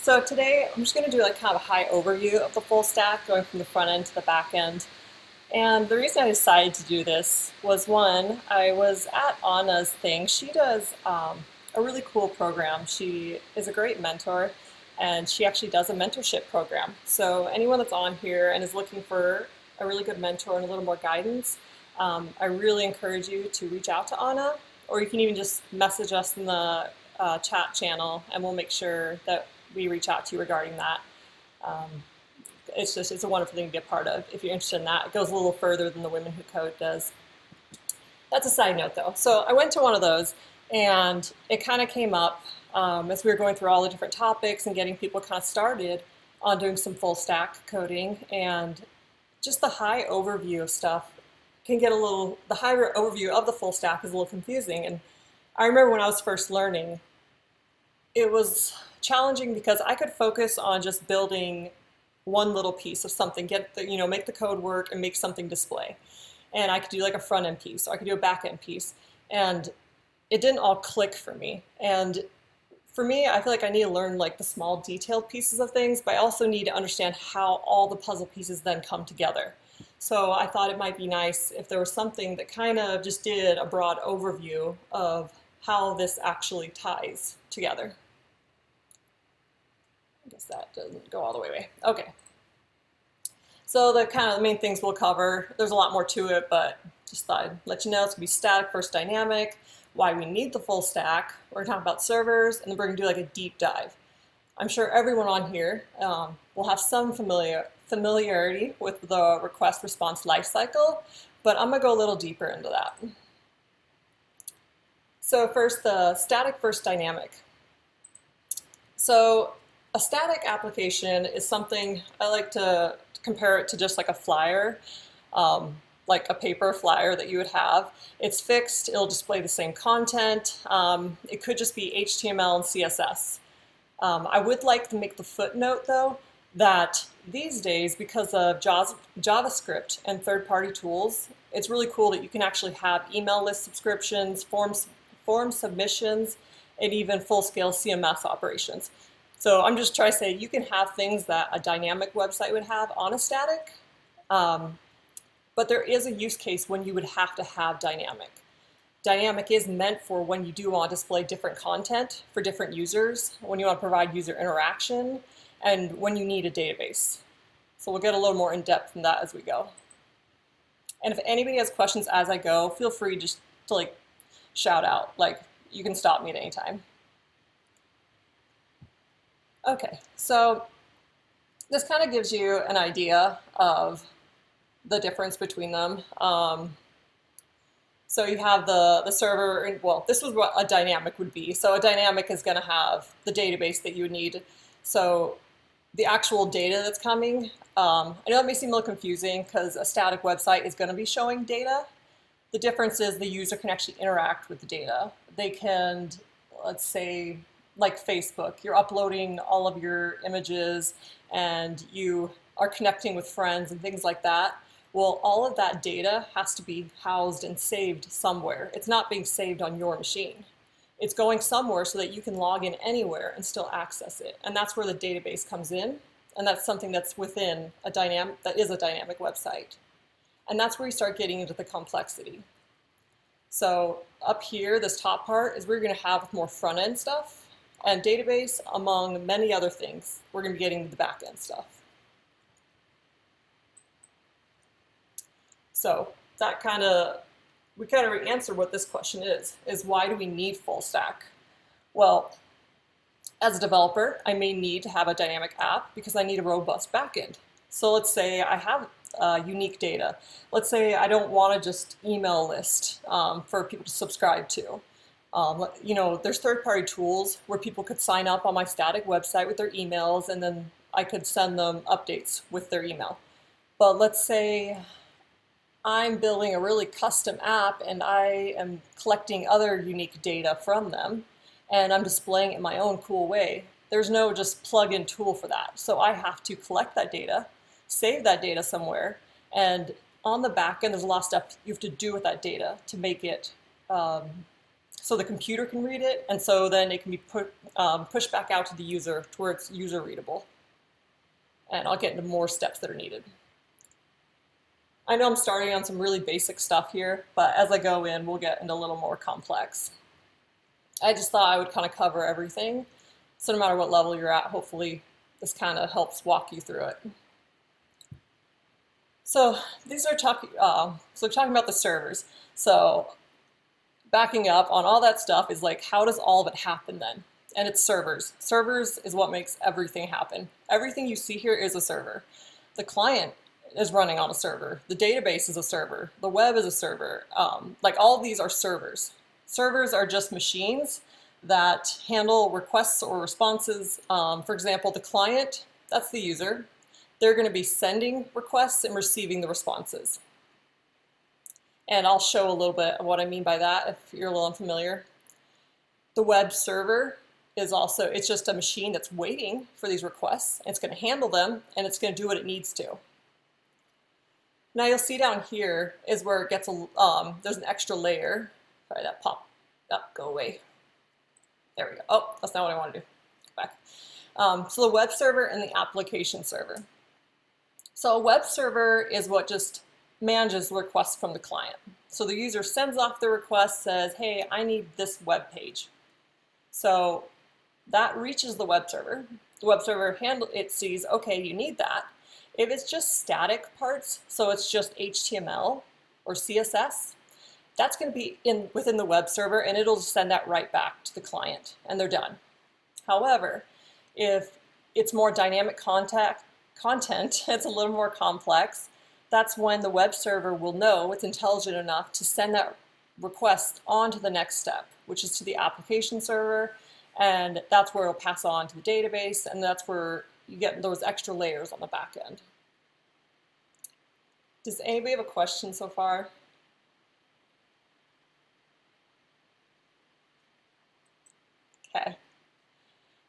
So today I'm just going to do like kind of a high overview of the full stack, going from the front end to the back end. And the reason I decided to do this was one, I was at Anna's thing. She does a really cool program. She is a great mentor, and she actually does a mentorship program. So anyone that's on here and is looking for a really good mentor and a little more guidance, I really encourage you to reach out to Anna, or you can even just message us in the chat channel, and we'll make sure that we reach out to you regarding that. It's a wonderful thing to be a part of if you're interested in that. It goes a little further than the Women Who Code does. That's a side note though. So I went to one of those, and it kind of came up as we were going through all the different topics and getting people kind of started on doing some full stack coding, and just the high overview of stuff can get a little, the higher overview of the full stack is a little confusing. And I remember when I was first learning, it was challenging because I could focus on just building one little piece of something, make the code work and make something display. And I could do like a front end piece, or I could do a back end piece. And it didn't all click for me. And for me, I feel like I need to learn like the small detailed pieces of things, but I also need to understand how all the puzzle pieces then come together. So I thought it might be nice if there was something that kind of just did a broad overview of how this actually ties together. I guess that doesn't go all the way. Okay. So the kind of the main things we'll cover, there's a lot more to it, but just thought I'd let you know it's going to be static versus dynamic, why we need the full stack. We're going to talk about servers, and then we're going to do like a deep dive. I'm sure everyone on here will have some familiarity with the request response lifecycle, but I'm going to go a little deeper into that. So first, the static versus dynamic. So a static application is something, I like to compare it to just like a flyer, like a paper flyer that you would have. It's fixed, it'll display the same content. It could just be HTML and CSS. I would like to make the footnote though, that these days, because of JavaScript and third-party tools, it's really cool that you can actually have email list subscriptions, form submissions, and even full-scale CMS operations. So I'm just trying to say you can have things that a dynamic website would have on a static, but there is a use case when you would have to have dynamic. Dynamic is meant for when you do want to display different content for different users, when you want to provide user interaction, and when you need a database. So we'll get a little more in depth in that as we go. And if anybody has questions as I go, feel free just to like shout out, like you can stop me at any time. Okay, so this kind of gives you an idea of the difference between them. So you have the server, well, this is what a dynamic would be. So a dynamic is going to have the database that you would need. So the actual data that's coming, I know it may seem a little confusing because a static website is going to be showing data. The difference is the user can actually interact with the data. They can, let's say, like Facebook, you're uploading all of your images and you are connecting with friends and things like that. Well, all of that data has to be housed and saved somewhere. It's not being saved on your machine. It's going somewhere so that you can log in anywhere and still access it. And that's where the database comes in. And that's something that's within a dynamic, that is a dynamic website. And that's where you start getting into the complexity. So up here, this top part is where you're going to have more front-end stuff and database, among many other things. We're going to be getting to the back-end stuff. So that we kind of answer what this question is why do we need full stack? Well, as a developer, I may need to have a dynamic app because I need a robust backend. So let's say I have unique data. Let's say I don't want to just email list for people to subscribe to. There's third-party tools where people could sign up on my static website with their emails, and then I could send them updates with their email. But let's say I'm building a really custom app and I am collecting other unique data from them and I'm displaying it in my own cool way. There's no just plug-in tool for that. So I have to collect that data, save that data somewhere, and on the back end there's a lot of stuff you have to do with that data to make it so the computer can read it, and so then it can be pushed back out to the user to where it's user readable. And I'll get into more steps that are needed. I know I'm starting on some really basic stuff here, but as I go in, we'll get into a little more complex. I just thought I would kind of cover everything, so no matter what level you're at, hopefully this kind of helps walk you through it. So these are talking about the servers. So backing up on all that stuff is like, how does all of it happen then? And it's servers. Servers is what makes everything happen. Everything you see here is a server. The client is running on a server. The database is a server. The web is a server. Like all of these are servers. Servers are just machines that handle requests or responses. For example, the client, that's the user. They're going to be sending requests and receiving the responses. And I'll show a little bit of what I mean by that if you're a little unfamiliar. The web server is also, it's just a machine that's waiting for these requests. It's going to handle them, and it's going to do what it needs to. Now you'll see down here is where it gets there's an extra layer. Sorry, that popped up, go away. There we go. Oh, that's not what I want to do. Go back. So the web server and the application server. So a web server is what just manages requests from the client. So the user sends off the request, says, hey, I need this web page. So that reaches the web server. The web server it sees, okay, you need that. If it's just static parts, so it's just HTML or CSS, that's going to be within the web server, and it'll just send that right back to the client, and they're done. However, if it's more dynamic content, it's a little more complex, that's when the web server will know it's intelligent enough to send that request on to the next step, which is to the application server, and that's where it'll pass on to the database, and that's where you get those extra layers on the back end. Does anybody have a question so far? Okay.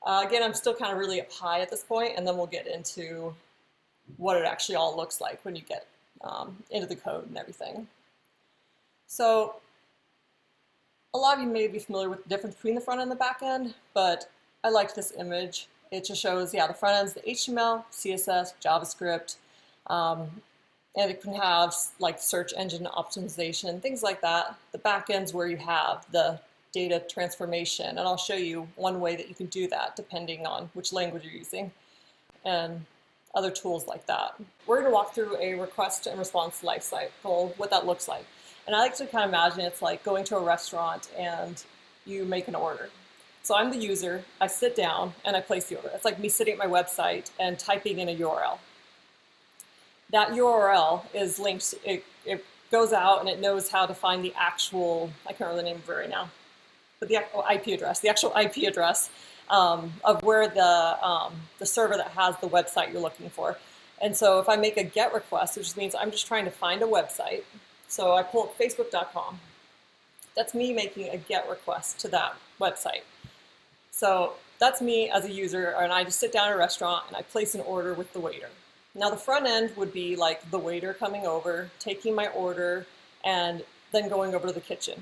Again, I'm still kind of really up high at this point, and then we'll get into what it actually all looks like when you get into the code and everything. So a lot of you may be familiar with the difference between the front end and the back end, but I liked this image. It just shows, yeah, the front end is the HTML, CSS, JavaScript, and it can have like search engine optimization, things like that. The back end's where you have the data transformation, and I'll show you one way that you can do that depending on which language you're using and other tools like that. We're going to walk through a request and response lifecycle, what that looks like. And I like to kind of imagine it's like going to a restaurant and you make an order. So I'm the user, I sit down and I place the order. It's like me sitting at my website and typing in a URL. That URL is linked, it goes out and it knows how to find the actual, I can't remember the name of it right now, but the actual IP address of where the server that has the website you're looking for. And so if I make a GET request, which means I'm just trying to find a website, so I pull up facebook.com, that's me making a GET request to that website. So that's me as a user, and I just sit down at a restaurant and I place an order with the waiter. Now the front end would be like the waiter coming over, taking my order, and then going over to the kitchen.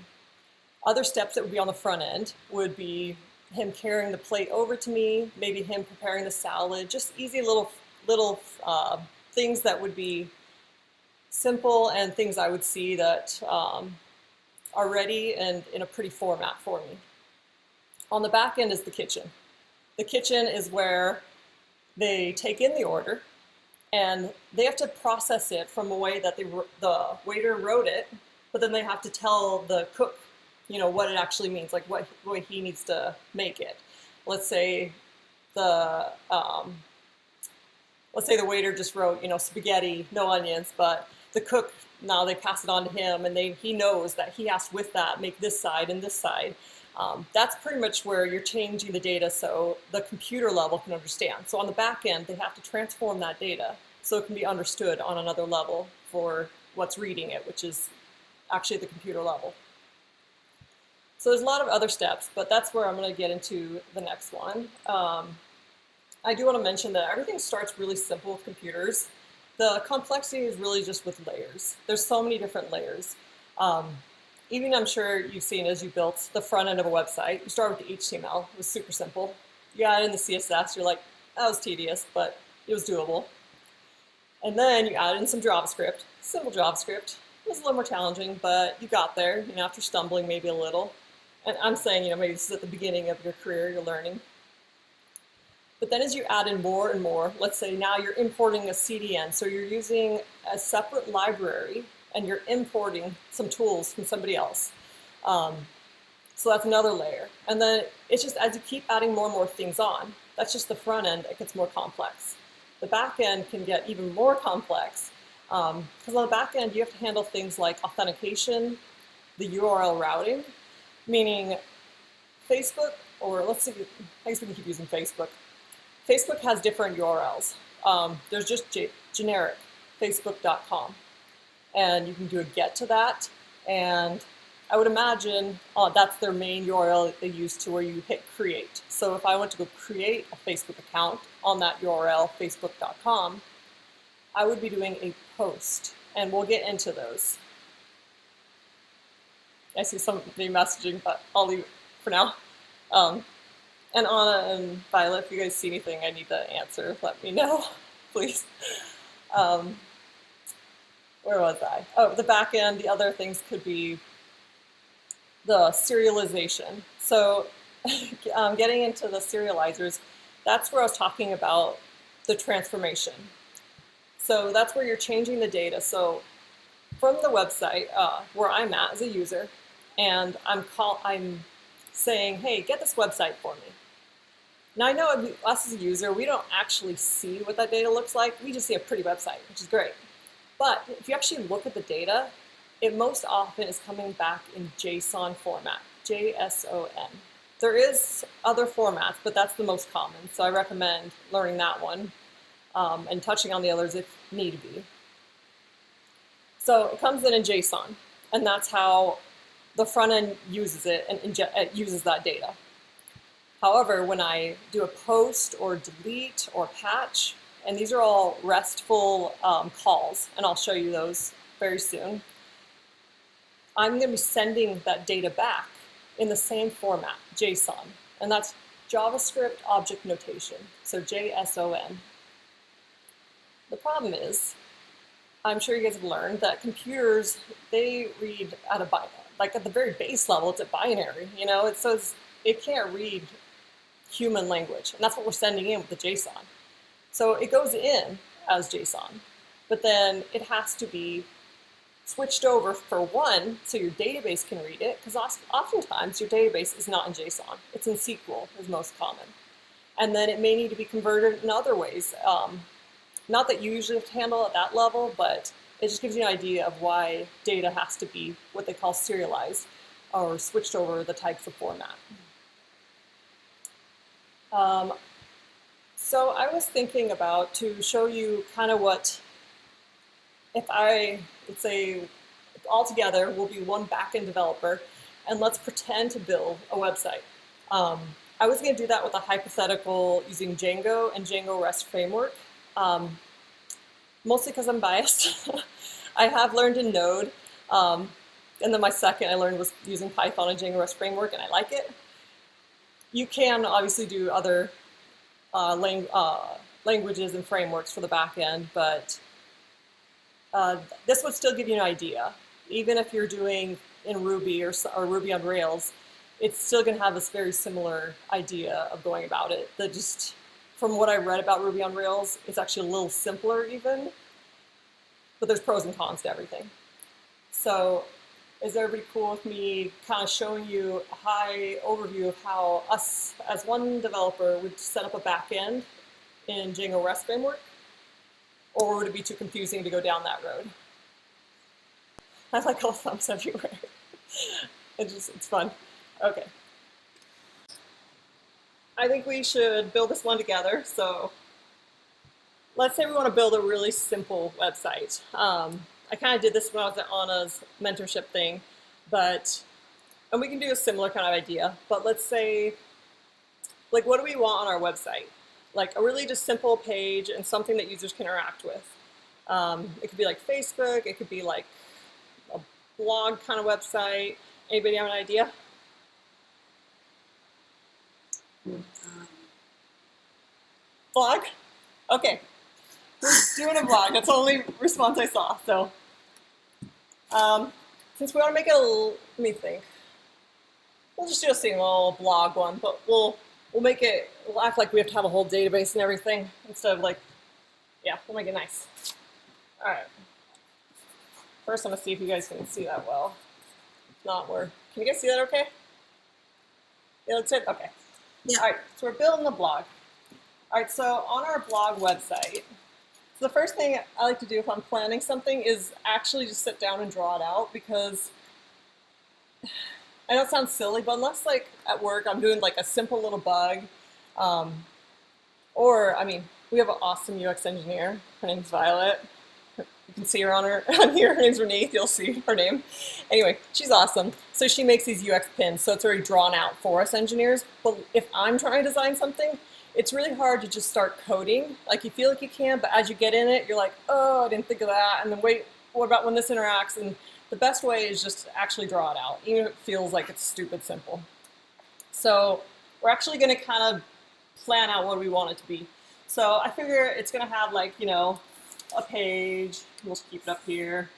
Other steps that would be on the front end would be him carrying the plate over to me, maybe him preparing the salad, just easy little things that would be simple and things I would see that are ready and in a pretty format for me. On the back end is the kitchen. The kitchen is where they take in the order and they have to process it from a way that the waiter wrote it, but then they have to tell the cook, you know, what it actually means, like what way he needs to make it. Let's say the waiter just wrote, you know, spaghetti, no onions, but the cook, now they pass it on to him, and he knows that he has to, with that, make this side and this side. That's pretty much where you're changing the data so the computer level can understand. So on the back end, they have to transform that data so it can be understood on another level for what's reading it, which is actually the computer level. So there's a lot of other steps, but that's where I'm going to get into the next one. I do want to mention that everything starts really simple with computers. The complexity is really just with layers. There's so many different layers. even I'm sure you've seen as you built the front end of a website, you start with the HTML. It was super simple. You add in the CSS, you're like, that was tedious, but it was doable. And then you add in some JavaScript, simple JavaScript. It was a little more challenging, but you got there, after stumbling maybe a little. And I'm saying, maybe this is at the beginning of your career, you're learning. But then as you add in more and more, let's say now you're importing a CDN, so you're using a separate library and you're importing some tools from somebody else. So that's another layer. And then it's just as you keep adding more and more things on, that's just the front end, it gets more complex. The back end can get even more complex because on the back end you have to handle things like authentication, the URL routing, meaning Facebook, or let's see, I guess we can keep using Facebook. Facebook has different URLs. There's just generic facebook.com, and you can do a get to that, and I would imagine that's their main URL that they use to where you hit create. So if I want to go create a Facebook account on that URL, facebook.com, I would be doing a post, and we'll get into those. I see somebody messaging, but I'll leave it for now. And Anna and Violet, if you guys see anything I need to answer, let me know, please. Where was I? Oh, the back end, the other things could be the serialization. So getting into the serializers, that's where I was talking about the transformation. So that's where you're changing the data. So from the website where I'm at as a user, and I'm saying, hey, get this website for me. Now I know us as a user, we don't actually see what that data looks like. We just see a pretty website, which is great. But if you actually look at the data, it most often is coming back in JSON format, JSON. There is other formats, but that's the most common. So I recommend learning that one and touching on the others if need be. So it comes in JSON, and that's how the front end uses it and uses that data. However, when I do a post or delete or patch, and these are all RESTful calls, and I'll show you those very soon, I'm going to be sending that data back in the same format, JSON, and that's JavaScript Object Notation, so JSON. The problem is, I'm sure you guys have learned that computers, they read at at the very base level, it's a binary, it says it can't read human language, and that's what we're sending in with the JSON. So it goes in as JSON, but then it has to be switched over for one, so your database can read it, because oftentimes your database is not in JSON, it's in SQL is most common. And then it may need to be converted in other ways. Not that you usually have to handle at that level, but it just gives you an idea of why data has to be what they call serialized or switched over the types of format. So I was thinking about to show you kind of what, if let's say all together we'll be one backend developer, and let's pretend to build a website. I was going to do that with a hypothetical using Django and Django REST framework. Mostly because I'm biased. I have learned in Node, and then my second I learned was using Python and Django REST framework, and I like it. You can obviously do other languages and frameworks for the back end, but this would still give you an idea. Even if you're doing in Ruby or Ruby on Rails, it's still going to have this very similar idea of going about it. That just, from what I read about Ruby on Rails, it's actually a little simpler even, but there's pros and cons to everything. So is everybody cool with me kind of showing you a high overview of how us as one developer would set up a backend in Django REST framework? Or would it be too confusing to go down that road? I like all thumbs everywhere. It's fun. Okay. I think we should build this one together. So let's say we want to build a really simple website. I kind of did this when I was at Anna's mentorship thing, and we can do a similar kind of idea, but let's say, like, what do we want on our website? Like a really just simple page and something that users can interact with. It could be like Facebook, it could be like a blog kind of website. Anybody have an idea? Blog? Okay. We're doing a blog. That's the only response I saw. So, since we want to make it let me think. We'll just do a single blog one, but we'll act like we have to have a whole database and everything instead of like, yeah, we'll make it nice. All right. First, I'm gonna see if you guys can see that well. If not, can you guys see that okay? Yeah, that's it, okay. Yeah. All right, so we're building the blog. All right, so on our blog website, so the first thing I like to do if I'm planning something is actually just sit down and draw it out, because I know it sounds silly, but unless like at work I'm doing like a simple little bug, or I mean, we have an awesome UX engineer. Her name's Violet. You can see her on here. Her name's Renee. You'll see her name. Anyway, she's awesome. So she makes these UX pins, so it's already drawn out for us engineers. But if I'm trying to design something, it's really hard to just start coding. Like you feel like you can, but as you get in it, you're like, oh, I didn't think of that. And then wait, what about when this interacts? And the best way is just to actually draw it out, even if it feels like it's stupid simple. So we're actually going to kind of plan out what we want it to be. So I figure it's going to have like, you know, a page. We'll just keep it up here.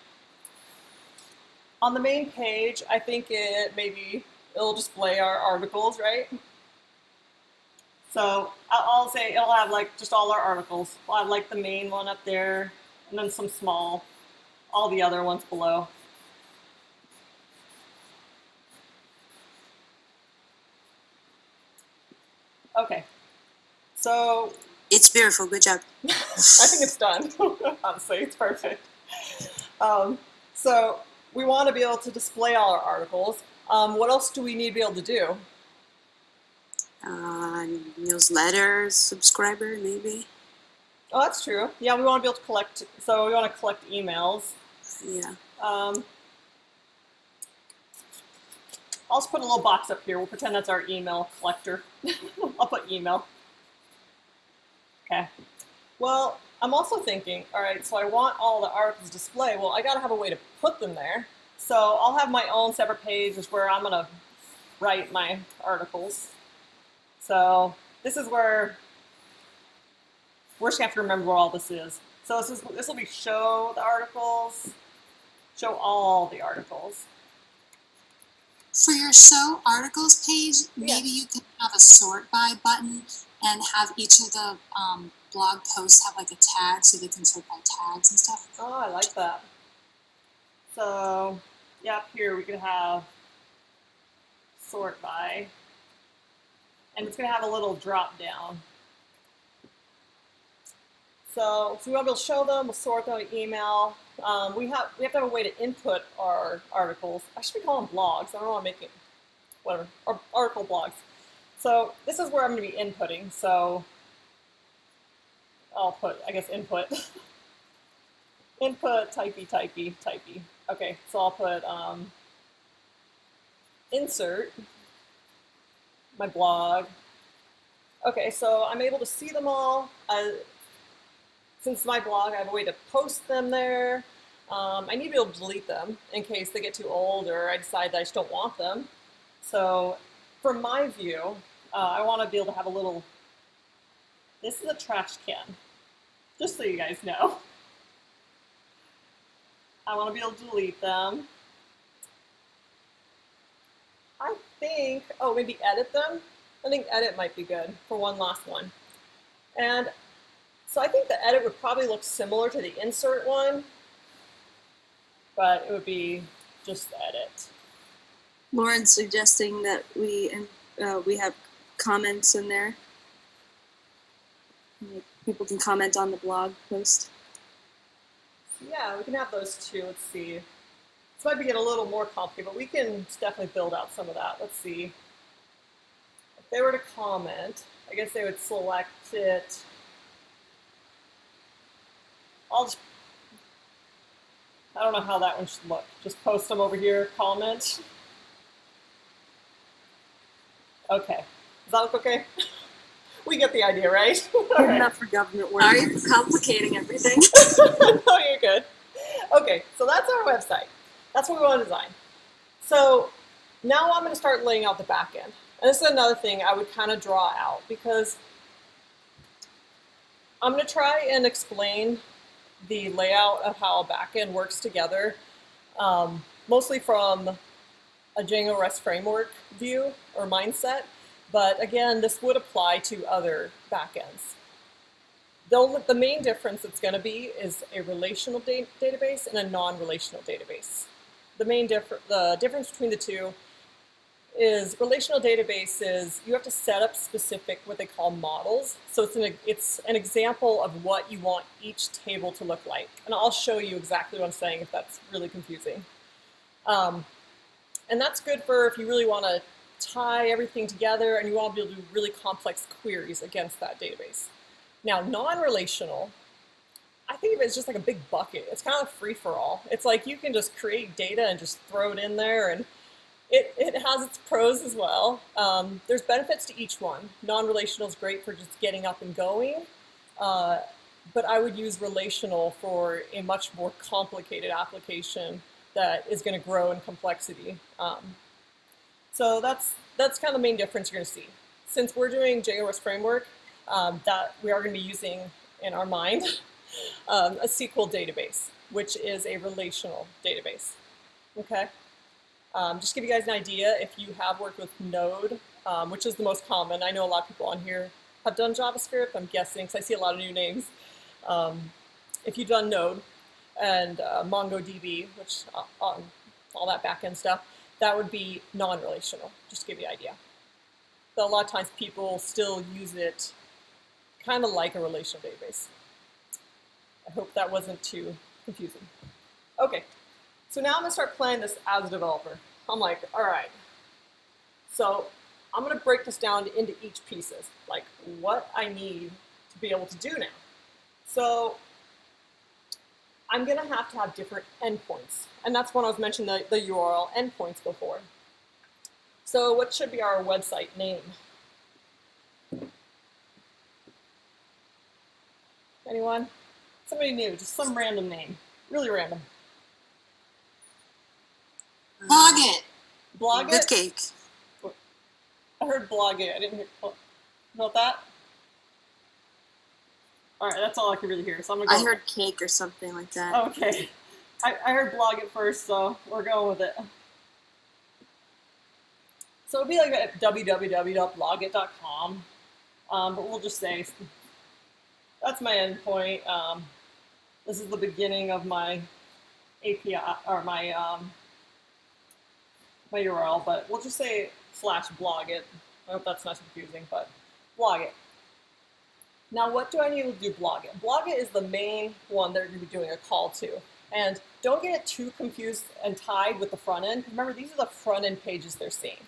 On the main page, I think it'll display our articles, right? So I'll say it'll have like just all our articles. We'll have like the main one up there, and then some small, all the other ones below. Okay, so it's beautiful. Good job. I think it's done. Honestly, it's perfect. So we want to be able to display all our articles. What else do we need to be able to do? Newsletter subscriber, maybe. Oh, that's true. Yeah, we want to be able to collect. So we want to collect emails. Yeah. I'll just put a little box up here. We'll pretend that's our email collector. I'll put email. Okay. Well, I'm also thinking, all right, so I want all the articles displayed. Well, I got to have a way to put them there. So I'll have my own separate page where I'm going to write my articles. So this is where we're just going to have to remember where all this is. So this will be show the articles, show all the articles. For your show articles page, maybe you could have a sort by button and have each of the blog posts have like a tag so they can sort by tags and stuff. Oh, I like that. So, yeah, up here we could have sort by, and it's going to have a little drop down. So we want to be able to show them, we'll sort them by email. We have to have a way to input our articles. I should be calling them blogs. I don't want to make it, whatever, or article blogs. So this is where I'm going to be inputting. So I'll put, I guess, input. Input, typey. Okay, so I'll put insert, my blog. Okay, so I'm able to see them all. Since my blog, I have a way to post them there. I need to be able to delete them in case they get too old or I decide that I just don't want them. So from my view, I want to be able to have a little, this is a trash can, just so you guys know. I want to be able to delete them. I think, oh, maybe edit them. I think edit might be good for one last one. And so I think the edit would probably look similar to the insert one, but it would be just the edit. Lauren's suggesting that we have comments in there. People can comment on the blog post. Yeah, we can have those too. Let's see. This might be getting a little more complicated, but we can definitely build out some of that. Let's see. If they were to comment, I guess they would select it. I don't know how that one should look. Just post them over here, comment. Okay. Does that look okay? We get the idea, right? Right. Enough for government work. Are you complicating everything? No, you're good. Okay, so that's our website. That's what we want to design. So now I'm going to start laying out the back end. And this is another thing I would kind of draw out, because I'm going to try and explain the layout of how a backend works together, mostly from a Django REST framework view or mindset. But again, this would apply to other backends. The main difference it's going to be is a relational database and a non-relational database. The difference between the two is relational databases, you have to set up specific what they call models. So it's an example of what you want each table to look like. And I'll show you exactly what I'm saying if that's really confusing. And that's good for if you really want to tie everything together and you want to be able to do really complex queries against that database. Now, non-relational, I think of it as just like a big bucket. It's kind of free-for-all. It's like you can just create data and just throw it in there, and it has its pros as well. There's benefits to each one. Non-relational is great for just getting up and going, but I would use relational for a much more complicated application that is going to grow in complexity. So that's kind of the main difference you're going to see. Since we're doing Django REST framework, that we are going to be using in our mind a SQL database, which is a relational database. Okay. Just to give you guys an idea, if you have worked with Node, which is the most common, I know a lot of people on here have done JavaScript, I'm guessing, because I see a lot of new names. If you've done Node and MongoDB, which all that backend stuff, that would be non-relational, just to give you an idea. But a lot of times people still use it kind of like a relational database. I hope that wasn't too confusing. Okay. So now I'm gonna start playing this as a developer. I'm like, all right, so I'm gonna break this down into each pieces, like what I need to be able to do now. So I'm gonna have to have different endpoints. And that's when I was mentioning the URL endpoints before. So what should be our website name? Anyone? Somebody new, just some random name, really random. Blog it. Blog Good it? cake. I heard blog it. I didn't hear about that. All right, that's all I can really hear. So I'm gonna go. I heard cake or something like that. Okay, I heard blog it first, so we're going with it. So it'd be like at www.blogit.com, but we'll just say that's my endpoint. This is the beginning of my API or my my URL, but we'll just say /blogit. I hope that's not confusing, but blogit. Now, what do I need to do blogit? Blogit is the main one that you're going to be doing a call to. And don't get it too confused and tied with the front end. Remember, these are the front end pages they're seeing.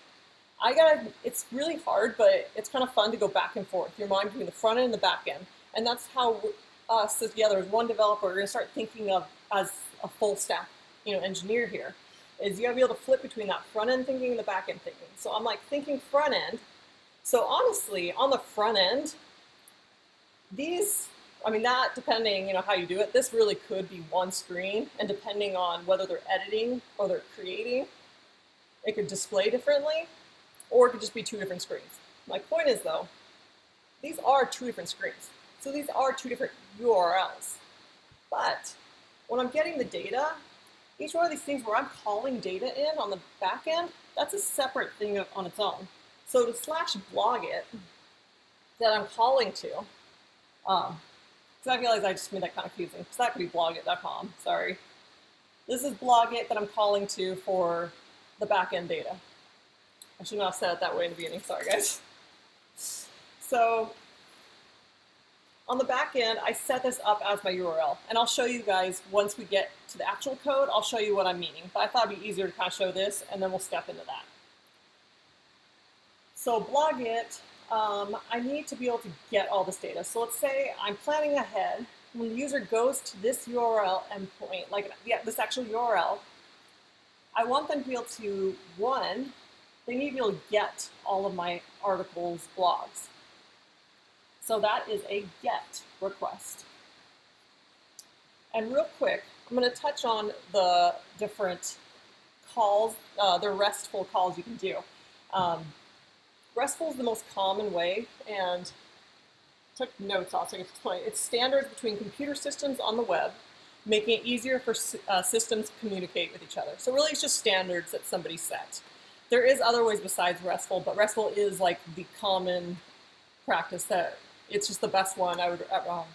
It's really hard, but it's kind of fun to go back and forth, your mind between the front end and the back end. And that's how us together as one developer are going to start thinking of as a full stack engineer here. Is you gotta be able to flip between that front end thinking and the back end thinking. So I'm like thinking front end. So honestly, on the front end, that depending how you do it, this really could be one screen, and depending on whether they're editing or they're creating, it could display differently, or it could just be two different screens. My point is though, these are two different screens. So these are two different URLs. But when I'm getting the data, each one of these things where I'm calling data in on the back end, that's a separate thing on its own. So to /blogit that I'm calling to, because I realize I just made that kind of confusing, because that could be blogit.com, sorry. This is blogit that I'm calling to for the back end data. I should not have said it that way in the beginning, sorry guys. So on the back end, I set this up as my URL, and I'll show you guys once we get to the actual code, I'll show you what I'm meaning, but I thought it'd be easier to kind of show this, and then we'll step into that. So blogit, I need to be able to get all this data. So let's say I'm planning ahead. When the user goes to this URL endpoint, this actual URL, I want them to be able to, one, they need to be able to get all of my articles, blogs. So that is a GET request. And real quick, I'm going to touch on the different calls, they're RESTful calls you can do. RESTful is the most common way, and took notes also to explain. It's standards between computer systems on the web, making it easier for systems to communicate with each other. So really it's just standards that somebody set. There is other ways besides RESTful, but RESTful is like the common practice that it's just the best one I would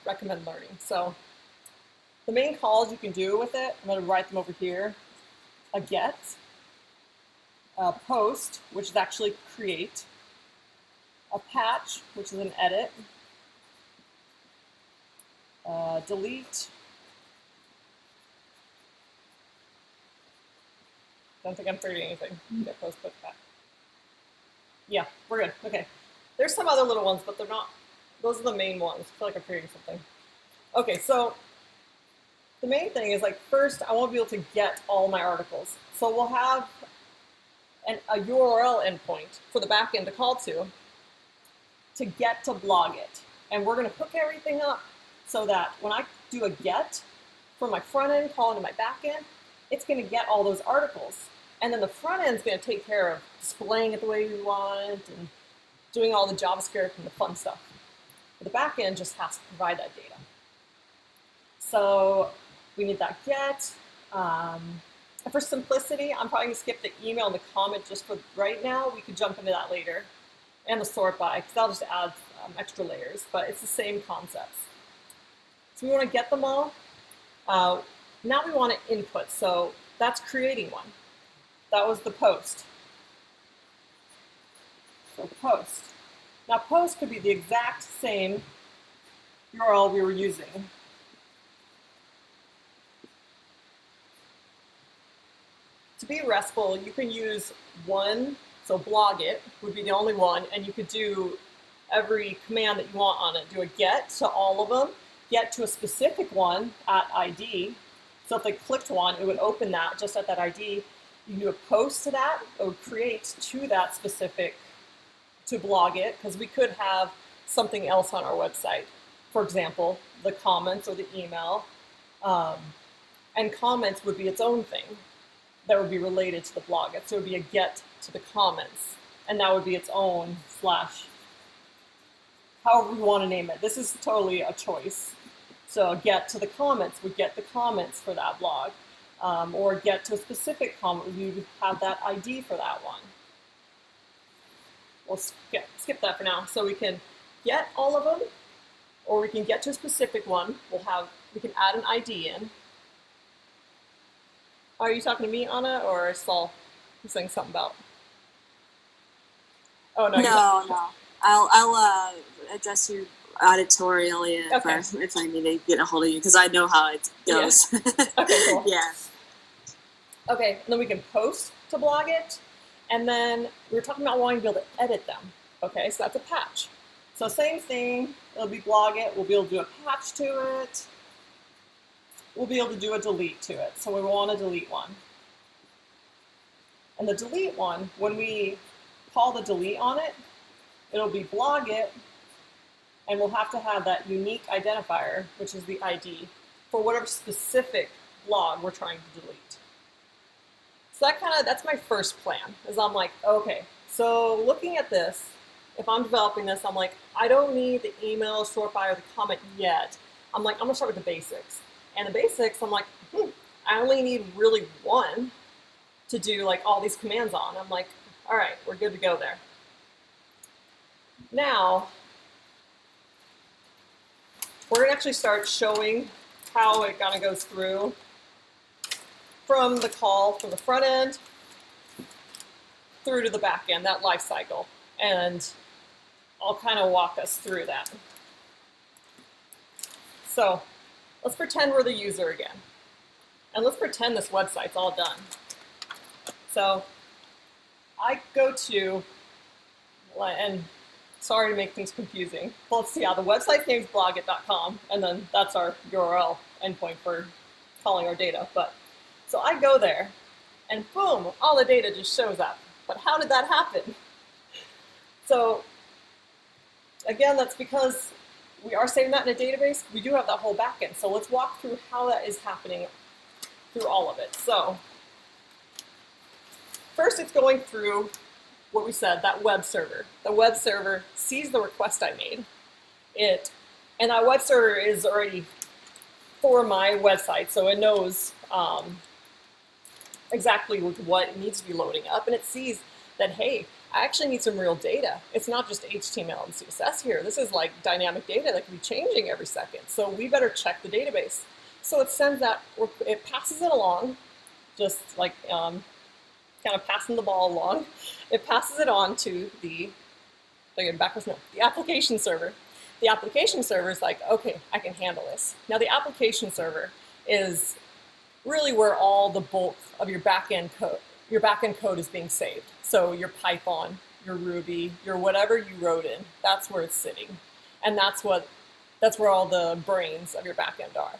recommend learning. So the main calls you can do with it, I'm going to write them over here. A get, a post, which is actually create, a patch, which is an edit, delete. Don't think I'm forgetting anything. Get post, put back. Yeah, we're good. Okay. There's some other little ones, but they're not. Those are the main ones. I feel like I'm forgetting something. Okay, so the main thing is like first I want to be able to get all my articles. So we'll have a URL endpoint for the backend to call to get to blog it. And we're going to hook everything up so that when I do a get from my front end calling to my back end, it's going to get all those articles. And then the front end is going to take care of displaying it the way we want and doing all the JavaScript and the fun stuff. But the back end just has to provide that data. So we need that get. And for simplicity, I'm probably going to skip the email and the comment just for right now. We could jump into that later. And the sort by, because that'll just add extra layers, but it's the same concepts. So we want to get them all. Now we want to input, so that's creating one. That was the post. So post. Now post could be the exact same URL we were using. To be RESTful, you can use one, so blog it would be the only one, and you could do every command that you want on it. Do a get to all of them, get to a specific one at ID. So if they clicked one, it would open that just at that ID. You can do a post to that, it would create to that specific, to blog it, because we could have something else on our website. For example, the comments or the email. And comments would be its own thing that would be related to the blog. So it would be a get to the comments. And that would be its own slash, however we want to name it. This is totally a choice. So get to the comments would get the comments for that blog. Or get to a specific comment, you would have that ID for that one. We'll skip that for now. So we can get all of them, or we can get to a specific one. We can add an ID in. Are you talking to me, Anna, or Saul? You're saying something about? Oh no. No. I'll address you auditorially if I need to get a hold of you, because I know how it goes. Yeah. Okay, cool. Yeah. Okay, and then we can post to blog it, and then we were talking about wanting to be able to edit them. Okay, so that's a patch. So same thing, it'll be blog it, we'll be able to do a patch to it, we'll be able to do a delete to it. So we want to delete one. And the delete one, when we call the delete on it, it'll be blog it, and we'll have to have that unique identifier, which is the ID, for whatever specific blog we're trying to delete. So that's my first plan, is I'm like, okay, so looking at this, if I'm developing this, I'm like, I don't need the email, sort by, or the comment yet. I'm like, I'm gonna start with the basics. And the basics, I'm like, I only need really one to do like all these commands on. I'm like, all right, we're good to go there. Now, we're gonna actually start showing how it kind of goes through from the call from the front end through to the back end, that life cycle. And I'll kind of walk us through that. So let's pretend we're the user again. And let's pretend this website's all done. So I go to, and sorry to make things confusing, but let's see how the website's name is blogit.com, and then that's our URL endpoint for calling our data. But so I go there, and boom, all the data just shows up. But how did that happen? So again, that's because we are saving that in a database. We do have that whole backend. So let's walk through how that is happening through all of it. So first it's going through what we said, that web server. The web server sees the request I made. And that web server is already for my website, so it knows exactly what it needs to be loading up, and it sees that, hey, I actually need some real data. It's not just HTML and CSS here. This is like dynamic data that can be changing every second. So we better check the database. So it sends that, it passes it along, just like kind of passing the ball along. It passes it on to the application server. The application server is like, okay, I can handle this. Now the application server is really where all the bulk of your backend code is being saved. So your Python, your Ruby, your whatever you wrote in, that's where it's sitting. And that's where all the brains of your backend are.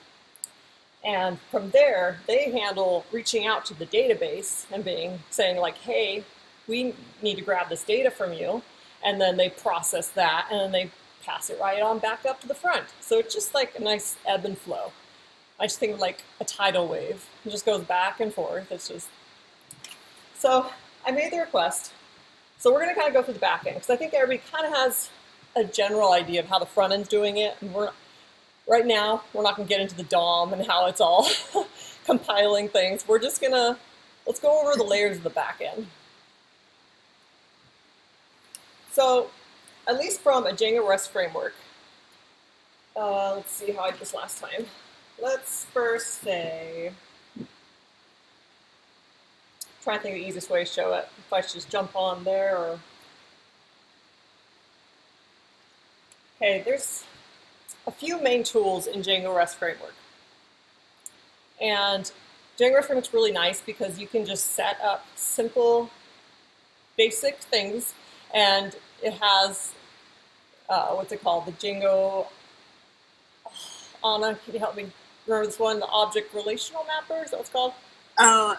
And from there, they handle reaching out to the database and saying like, hey, we need to grab this data from you. And then they process that, and then they pass it right on back up to the front. So it's just like a nice ebb and flow. I just think of like a tidal wave. It just goes back and forth. It's just... So I made the request. So we're going to kind of go through the back end, because I think everybody kind of has a general idea of how the front end's doing it. And right now, we're not going to get into the DOM and how it's all compiling things. We're just going to, let's go over the layers of the back end. So at least from a Django REST framework, let's see how I did this last time. Let's first say, try to think of the easiest way to show it. If I should just jump on there, or... Okay, there's a few main tools in Django REST framework. And Django REST framework's really nice because you can just set up simple, basic things, and it has, what's it called? The Django, Anna, can you help me remember this one? The object relational mapper, is that what it's called? Oh,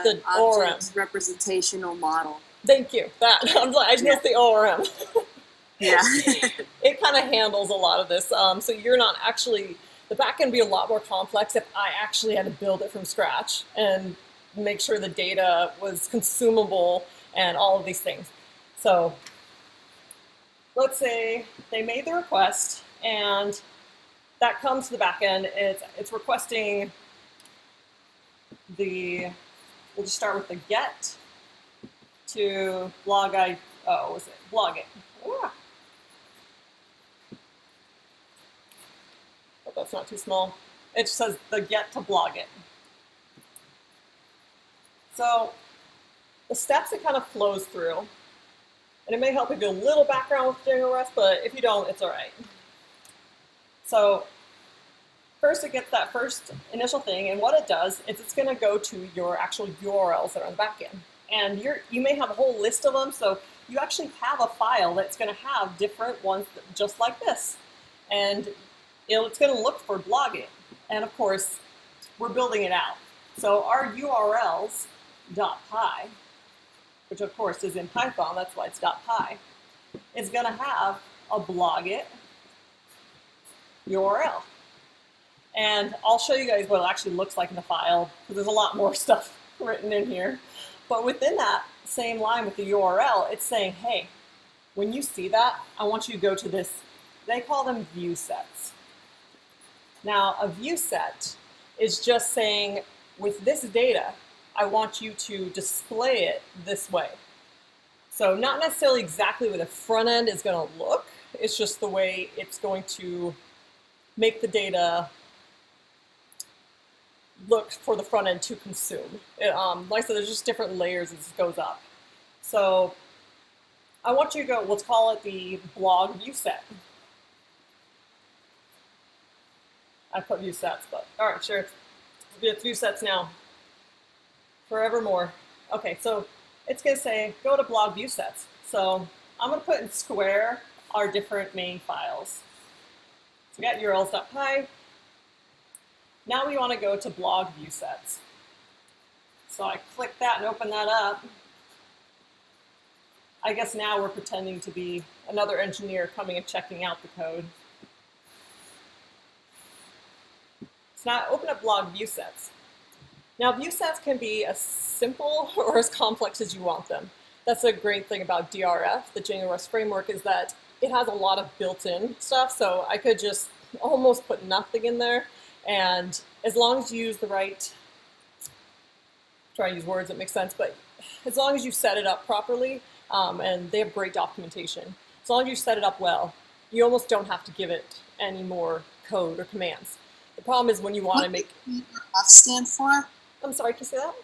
the object ORM. representational model. Thank you. That, I just missed the ORM. Yeah. It kind of handles a lot of this. So you're not actually, the back end would be a lot more complex if I actually had to build it from scratch and make sure the data was consumable and all of these things. So let's say they made the request, and that comes to the back end. It's requesting we'll just start with the get to blog it. Yeah. Hope that's not too small. It just says the get to blog it. So the steps it kind of flows through, and it may help if you do a little background with Django REST, but if you don't, it's all right. So first it gets that first initial thing, and what it does is it's going to go to your actual URLs that are on the back end. And you may have a whole list of them, so you actually have a file that's going to have different ones just like this. And it's going to look for blogging. And of course, we're building it out. So our URLs .py, which of course is in Python, that's why it's .py, is going to have a blogit URL. And I'll show you guys what it actually looks like in the file, because there's a lot more stuff written in here. But within that same line with the URL, it's saying, hey, when you see that, I want you to go to this. They call them view sets. Now, a view set is just saying, with this data, I want you to display it this way. So not necessarily exactly where the front end is going to look. It's just the way it's going to make the data look for the front end to consume. Like I said, there's just different layers as it goes up. So I want you to go, let's call it the blog view set. I put view sets, but all right, sure. It's view sets now. Forevermore. Okay, so it's going to say, go to blog view sets. So I'm going to put in square our different main files. So we got urls.py. Now we want to go to blog view sets. So I click that and open that up. I guess now we're pretending to be another engineer coming and checking out the code. So now open up blog view sets. Now, view sets can be as simple or as complex as you want them. That's a great thing about DRF, the Django REST framework, is that it has a lot of built-in stuff, so I could just almost put nothing in there, and as long as you use the right, try to use words that make sense, but as long as you set it up properly, and they have great documentation, as long as you set it up well, you almost don't have to give it any more code or commands. The problem is when you want to make... What does DRF stand for? I'm sorry, can you say that?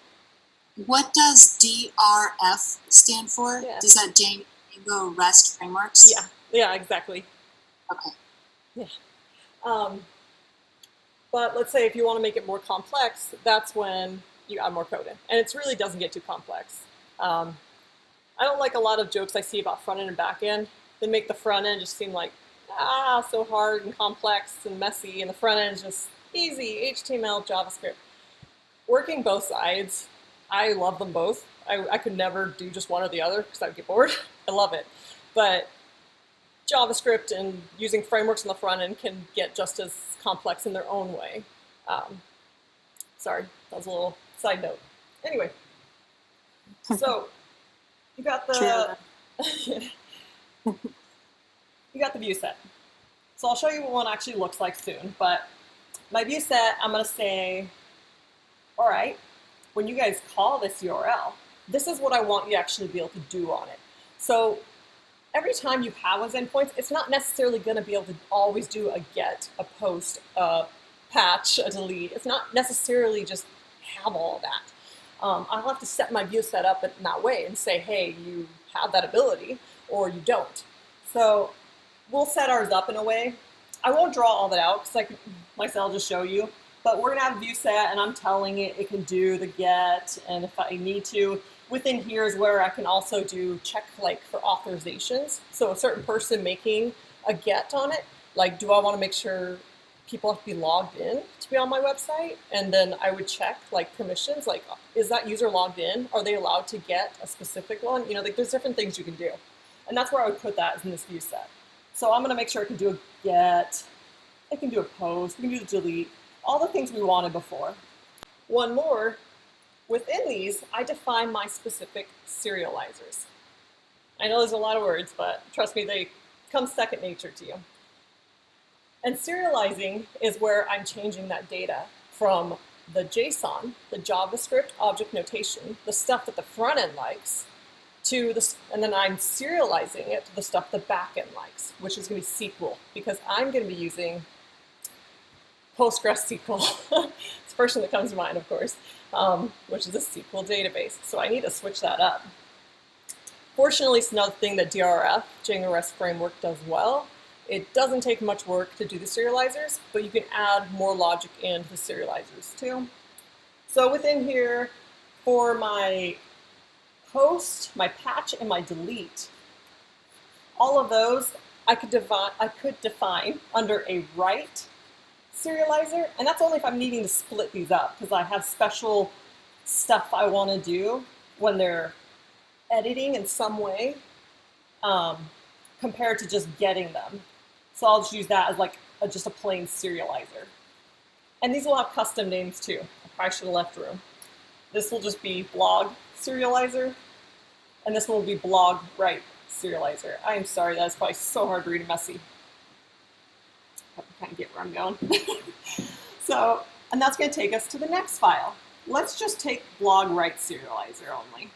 What does DRF stand for? Yeah. Does that Django REST frameworks? Yeah, exactly. Okay. Yeah. But let's say if you want to make it more complex, that's when you add more code in. And it really doesn't get too complex. I don't like a lot of jokes I see about front end and back end. They make the front end just seem like, so hard and complex and messy, and the front end is just easy, HTML, JavaScript. Working both sides, I love them both. I could never do just one or the other because I would get bored. I love it. But JavaScript and using frameworks on the front end can get just as complex in their own way. Sorry, that was a little side note. Anyway, so you got the you got the view set. So I'll show you what one actually looks like soon. But my view set, I'm going to say, all right, when you guys call this URL, this is what I want you to actually be able to do on it. So every time you have those endpoints, it's not necessarily going to be able to always do a get, a post, a patch, a delete. It's not necessarily just have all of that. I'll have to set my view set up in that way and say, hey, you have that ability or you don't. So we'll set ours up in a way. I won't draw all that out because like I'll just show you. But we're going to have a view set, and I'm telling it can do the get, and if I need to, within here is where I can also do check like for authorizations. So a certain person making a get on it, like do I want to make sure people have to be logged in to be on my website? And then I would check like permissions, like is that user logged in? Are they allowed to get a specific one? You know, like there's different things you can do. And that's where I would put that is in this view set. So I'm going to make sure it can do a get, it can do a post, it can do the delete, all the things we wanted before. One more, within these, I define my specific serializers. I know there's a lot of words, but trust me, they come second nature to you. And serializing is where I'm changing that data from the JSON, the JavaScript object notation, the stuff that the front end likes, to this, and then I'm serializing it to the stuff the backend likes, which is going to be SQL, because I'm going to be using PostgreSQL. It's the first thing that comes to mind, of course, which is a SQL database. So I need to switch that up. Fortunately, it's another thing that DRF, Django REST Framework, does well. It doesn't take much work to do the serializers, but you can add more logic into the serializers too. So within here, for my post, my patch, and my delete, all of those I could define under a write serializer, and that's only if I'm needing to split these up, because I have special stuff I want to do when they're editing in some way compared to just getting them. So I'll just use that as like just a plain serializer. And these will have custom names too. I probably should have left room. This will just be blog serializer, and this one will be blog write serializer. I am sorry, that is probably so hard to read and messy. I can kind of get where I'm going. So, and that's going to take us to the next file. Let's just take blog write serializer only.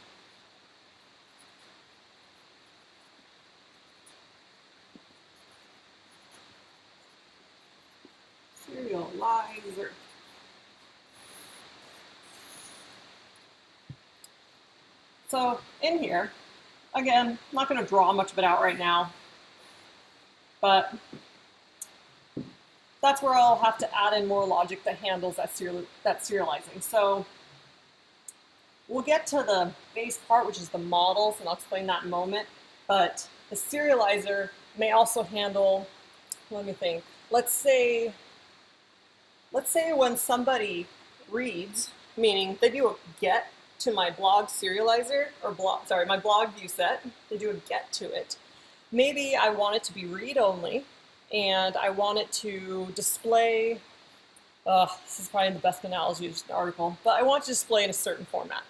Serializer. So in here, again, I'm not going to draw much of it out right now, but that's where I'll have to add in more logic that handles that serializing. So we'll get to the base part, which is the models, and I'll explain that in a moment. But the serializer may also handle, let me think, let's say when somebody reads, meaning they do a get to my blog serializer, or my blog view set, they do a get to it. Maybe I want it to be read only, and I want it to display This is probably the best analogy of an article, but I want to display in a certain format.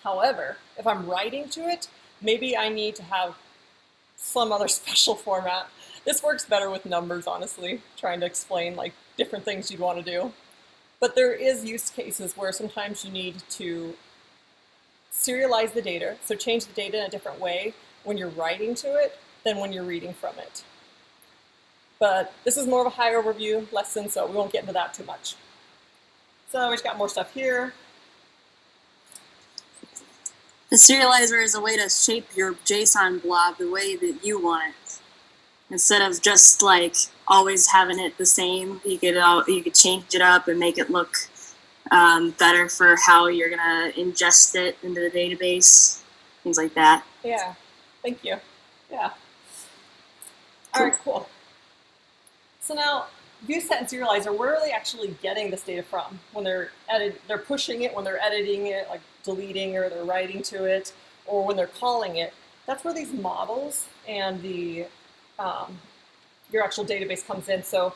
However, if I'm writing to it, maybe I need to have some other special format. This works better with numbers, honestly, trying to explain like different things you'd want to do. But there is use cases where sometimes you need to serialize the data, so change the data in a different way when you're writing to it than when you're reading from it. But this is more of a high overview lesson, so we won't get into that too much. So we just got more stuff here. The serializer is a way to shape your JSON blob the way that you want it. Instead of just like always having it the same, you could change it up and make it look better for how you're gonna ingest it into the database, things like that. Yeah, thank you. Yeah. All right, cool. So now, ViewSet and Serializer, where are they actually getting this data from? When they're pushing it, when they're editing it, like deleting, or they're writing to it, or when they're calling it. That's where these models and the your actual database comes in. So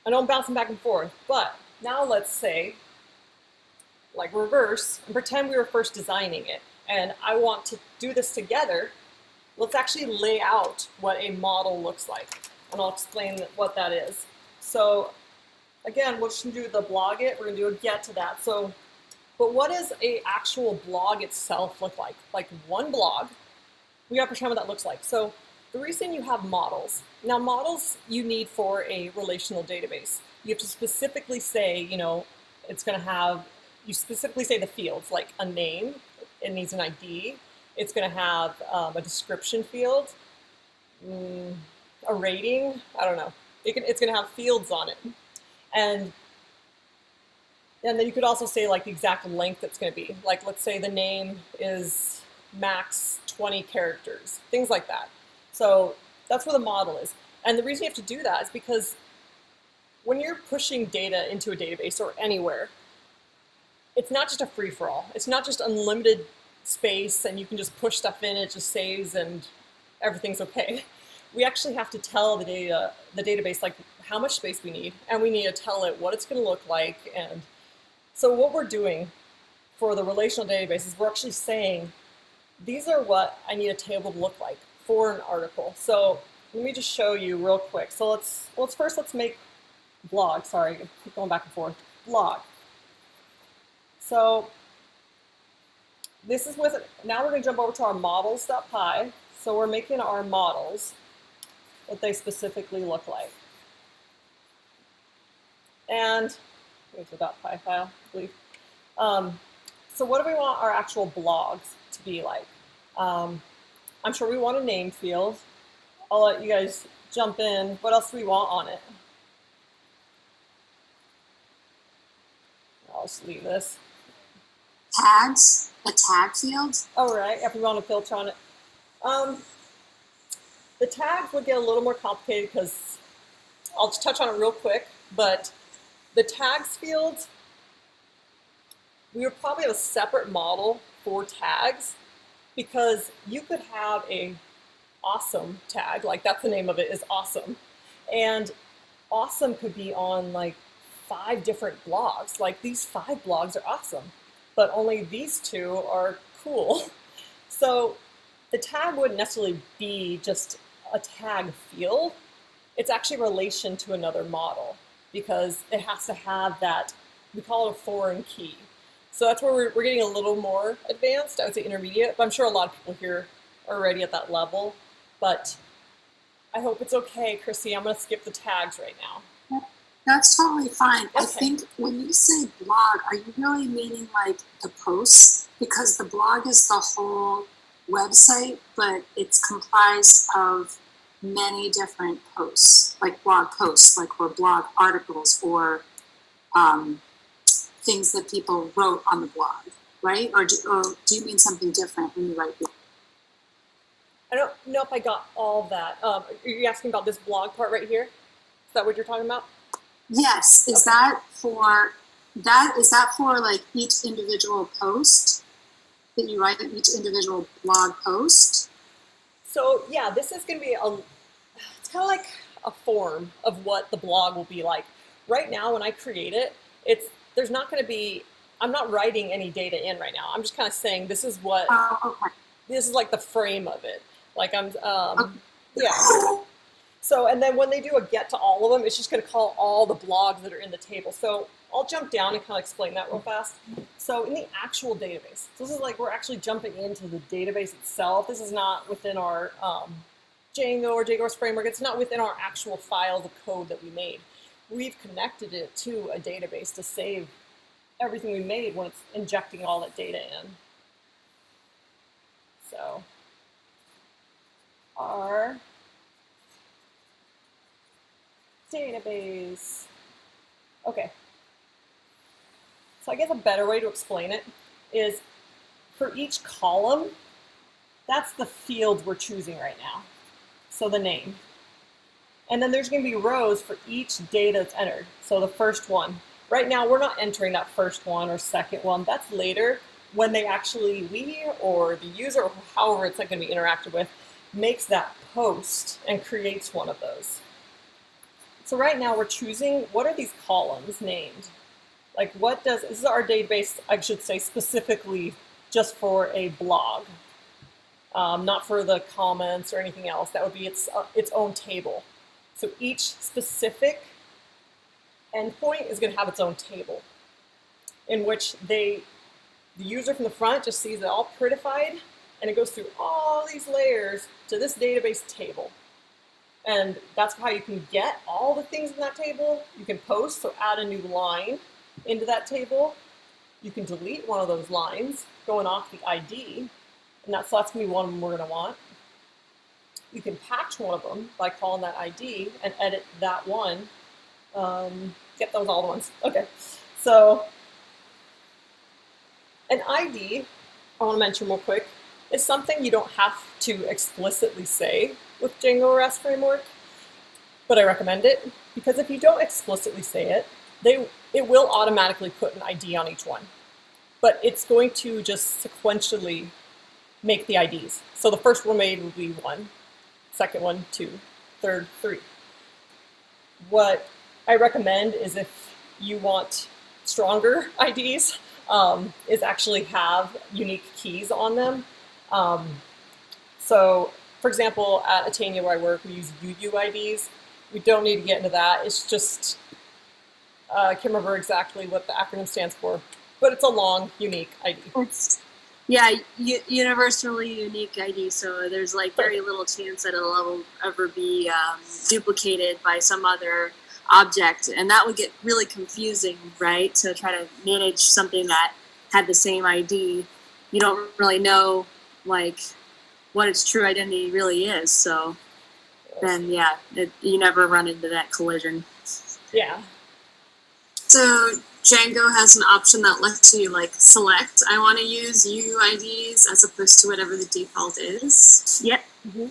I know I'm bouncing back and forth, but now let's say, like reverse, and pretend we were first designing it, and I want to do this together. Let's actually lay out what a model looks like, and I'll explain what that is. So again, we're just gonna do the blog it, we're gonna do a get to that. So, but what does a actual blog itself look like? Like one blog, we gotta pretend what that looks like. So the reason you have models, now models you need for a relational database. You have to specifically say, you know, it's gonna have, you specifically say the fields, like a name, it needs an ID, it's gonna have a description field, a rating, I don't know. It's gonna have fields on it. And then you could also say like the exact length it's gonna be. Like let's say the name is max 20 characters, things like that. So that's where the model is. And the reason you have to do that is because when you're pushing data into a database or anywhere, it's not just a free-for-all. It's not just unlimited space and you can just push stuff in, it just saves and everything's okay. We actually have to tell the database like how much space we need, and we need to tell it what it's going to look like. And so what we're doing for the relational database is we're actually saying, these are what I need a table to look like for an article. So let me just show you real quick. So let's make blog. Sorry, I keep going back and forth. Blog. So this is with, now we're going to jump over to our models.py. So we're making our models, what they specifically look like. And here's the .py file, I believe. So what do we want our actual blogs to be like? I'm sure we want a name field. I'll let you guys jump in. What else do we want on it? I'll just leave this. Tags, a tag field. All right, if we want to filter on it. The tags would get a little more complicated because I'll just touch on it real quick, but the tags field, we would probably have a separate model for tags because you could have a awesome tag, like that's the name of it, is awesome. And awesome could be on like 5 different blogs. Like these 5 blogs are awesome, but only these 2 are cool. So the tag wouldn't necessarily be just a tag field. It's actually a relation to another model because it has to have that, we call it a foreign key. So that's where we're getting a little more advanced, I would say intermediate, but I'm sure a lot of people here are already at that level. But I hope it's okay, Chrissy. I'm going to skip the tags right now. That's totally fine. Okay. I think when you say blog, are you really meaning like the posts? Because the blog is the whole website, but it's comprised of many different posts, like blog posts, like or blog articles, or things that people wrote on the blog, right? Or do you mean something different when you write blog? I don't know if I got all that. Are you asking about this blog part right here? Is that what you're talking about? Yes. Is that for like each individual post that you write, each individual blog post? So yeah, this is going to be it's kind of like a form of what the blog will be like. right now when I create it, there's not going to be, I'm not writing any data in right now. I'm just kind of saying this is what, Okay. this is like the frame of it. Like I'm, Okay. yeah. So, and then when they do a get to all of them, it's just going to call all the blogs that are in the table. So I'll jump down and kind of explain that real fast. So in the actual database, so this is like we're actually jumping into the database itself. This is not within our Django or Django's framework. It's not within our actual files of code that we made. We've connected it to a database to save everything we made when it's injecting all that data in. So our database. Okay. So I guess a better way to explain it is for each column, that's the field we're choosing right now. So the name. And then there's going to be rows for each data that's entered. So the first one. Right now, we're not entering that first one or second one. That's later when they actually, we or the user, or however it's going to be interacted with, makes that post and creates one of those. So right now we're choosing what are these columns named? Like what does, this is our database, I should say specifically just for a blog, not for the comments or anything else. That would be its own table. So each specific endpoint is going to have its own table in which the user from the front just sees it all prettified and it goes through all these layers to this database table. And that's how you can get all the things in that table. You can post, so add a new line into that table. You can delete one of those lines going off the ID, and that's going to be one of them we're going to want. You can patch one of them by calling that ID and edit that one. Get those all the ones. Okay, so an ID, I want to mention real quick, is something you don't have to explicitly say with Django REST framework, but I recommend it because if you don't explicitly say it, it will automatically put an ID on each one, but it's going to just sequentially make the IDs. So the first one made will be 1, second one 2, third 3. What I recommend is if you want stronger IDs, is actually have unique keys on them. So, for example, at Atania where I work, we use UUIDs. We don't need to get into that. It's just, I can't remember exactly what the acronym stands for, but it's a long, unique ID. Yeah, universally unique ID. So there's like very little chance that it'll ever be duplicated by some other object, and that would get really confusing, right? To try to manage something that had the same ID, you don't really know like what its true identity really is. So then, yeah, you never run into that collision. Yeah. So Django has an option that lets you like select, I want to use UUIDs as opposed to whatever the default is. Yep. Mm-hmm.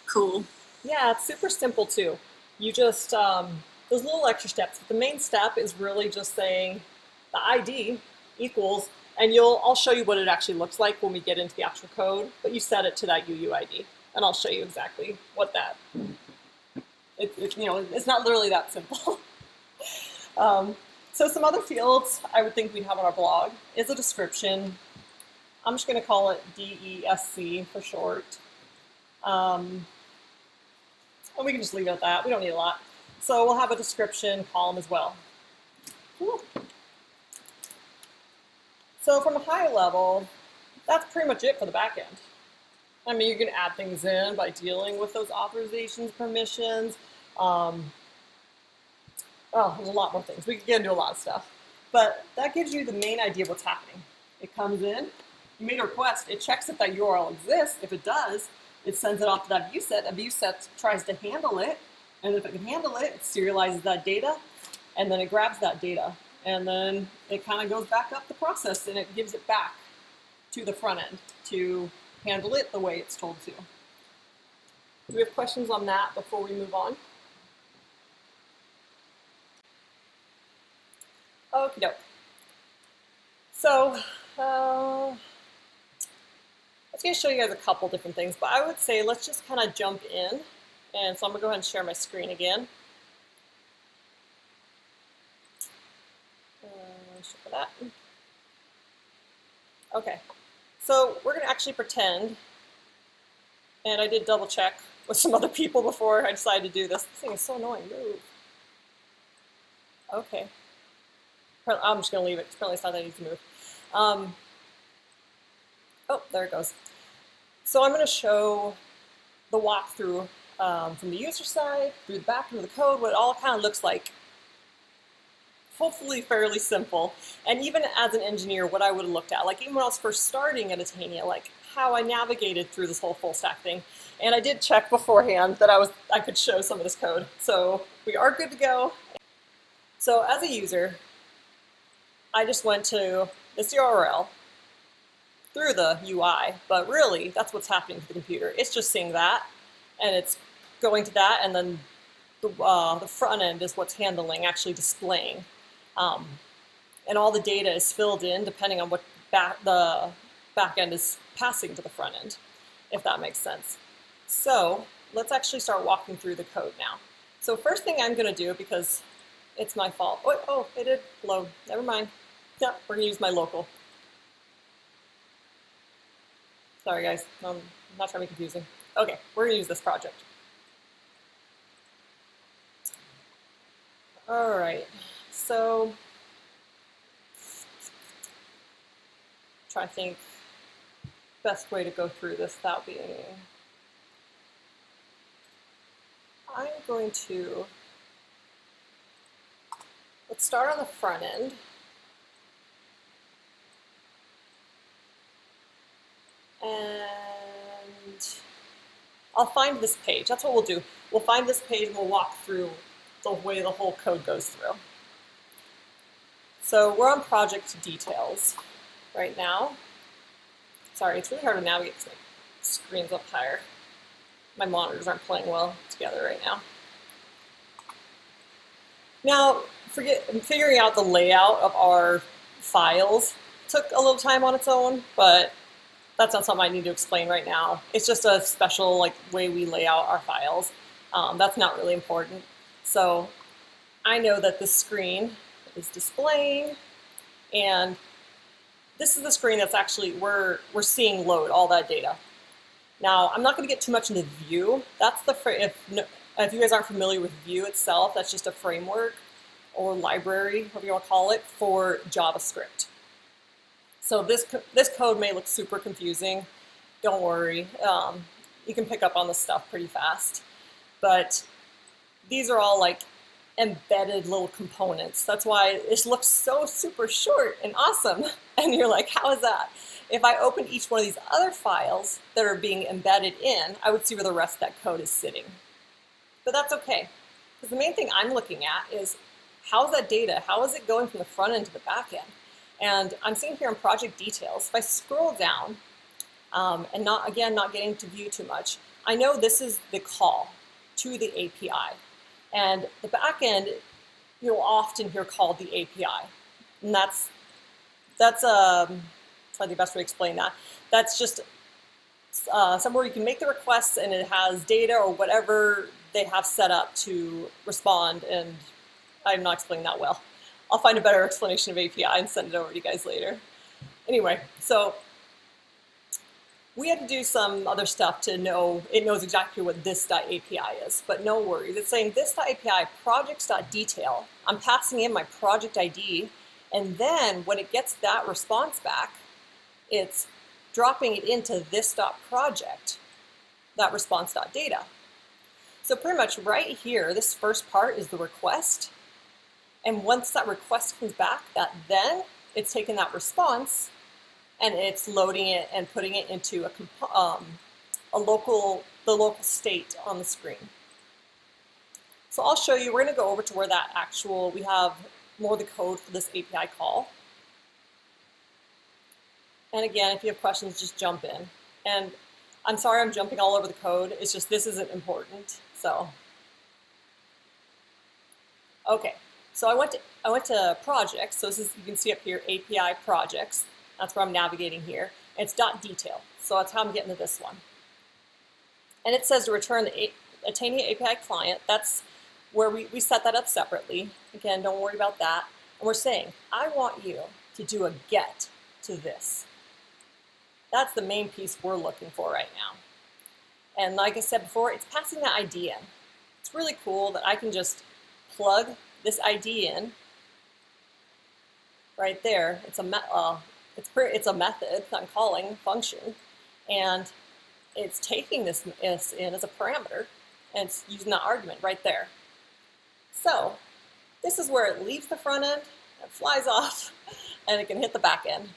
Cool. Yeah, it's super simple too. You just, those little extra steps. But the main step is really just saying the ID equals, and I'll show you what it actually looks like when we get into the actual code, but you set it to that UUID, and I'll show you exactly what that, it's not literally that simple. So some other fields I would think we'd have on our blog is a description. I'm just going to call it DESC for short. And we can just leave it at that. We don't need a lot. So we'll have a description column as well. Cool. So from a high level, that's pretty much it for the backend. I mean, you can add things in by dealing with those authorizations, permissions. Oh, there's a lot more things. We could get into a lot of stuff. But that gives you the main idea of what's happening. It comes in, you made a request, it checks if that URL exists. If it does, it sends it off to that view set. A view set tries to handle it, and if it can handle it, it serializes that data, and then it grabs that data. And then it kind of goes back up the process, and it gives it back to the front end to handle it the way it's told to. Do we have questions on that before we move on? Okie doke. So, I was going to show you guys a couple different things, but I would say let's just kind of jump in. And so I'm going to go ahead and share my screen again. for that. Okay, so we're going to actually pretend, and I did double check with some other people before I decided to do this. This thing is so annoying. Move. Okay. I'm just going to leave it. Apparently it's not that easy to move. Oh, there it goes. So I'm going to show the walkthrough from the user side through the back end of the code, what it all kind of looks like. Hopefully fairly simple. And even as an engineer, what I would have looked at, like even when I was first starting at Atania, like how I navigated through this whole full stack thing. And I did check beforehand that I could show some of this code. So we are good to go. So as a user, I just went to this URL through the UI, but really that's what's happening to the computer. It's just seeing that, and it's going to that, and then the front end is what's handling, actually displaying. And all the data is filled in depending on what the back end is passing to the front end, if that makes sense. So let's actually start walking through the code now. So first thing I'm going to do, because it's my fault. Oh, it did load. Never mind. Yeah, we're going to use my local. Sorry, guys. I'm not trying to be confusing. Okay, we're going to use this project. All right, so try to think best way to go through this without being. I'm going to, let's start on the front end. And I'll find this page. That's what we'll do. We'll find this page and we'll walk through the way the whole code goes through. So we're on project details right now. Sorry, it's really hard to navigate because my screen's up higher. My monitors aren't playing well together right now. Now, figuring out the layout of our files took a little time on its own, but that's not something I need to explain right now. It's just a special way we lay out our files. That's not really important. So I know that this screen is displaying, and this is the screen that's actually we're seeing load all that data. Now I'm not going to get too much into Vue. That's if you guys aren't familiar with Vue itself, that's just a framework or library, whatever you want to call it, for JavaScript. So this code may look super confusing. Don't worry, you can pick up on this stuff pretty fast. But these are all embedded little components. That's why it looks so super short and awesome. And you're like, how is that? If I open each one of these other files that are being embedded in, I would see where the rest of that code is sitting. But that's okay, because the main thing I'm looking at is how's that data? How is it going from the front end to the back end? And I'm seeing here in project details, if I scroll down, and not getting to Vue too much, I know this is the call to the API. And the back end, you'll often hear called the API. And that's probably the best way to explain that. That's just somewhere you can make the requests and it has data or whatever they have set up to respond, and I'm not explaining that well. I'll find a better explanation of API and send it over to you guys later. Anyway, so we had to do some other stuff to know it knows exactly what this.api is, but no worries. It's saying this.api projects.detail. I'm passing in my project ID, and then when it gets that response back, it's dropping it into this.project, that response.data. So pretty much right here, this first part is the request. And once that request comes back, it's taking that response and it's loading it and putting it into the local state on the screen. So I'll show you, we're gonna go over to where we have more of the code for this API call. And again, if you have questions, just jump in. And I'm sorry I'm jumping all over the code, it's just this isn't important, so. Okay. So I went to projects. So this is, you can see up here, API projects. That's where I'm navigating here. And it's .detail. So that's how I'm getting to this one. And it says to return the Atania API client. That's where we set that up separately. Again, don't worry about that. And we're saying, I want you to do a get to this. That's the main piece we're looking for right now. And like I said before, it's passing that ID in. It's really cool that I can just plug this ID in right there. It's a method I'm calling function, and it's taking this in as a parameter, and it's using that argument right there. So this is where it leaves the front end, it flies off, and it can hit the back end.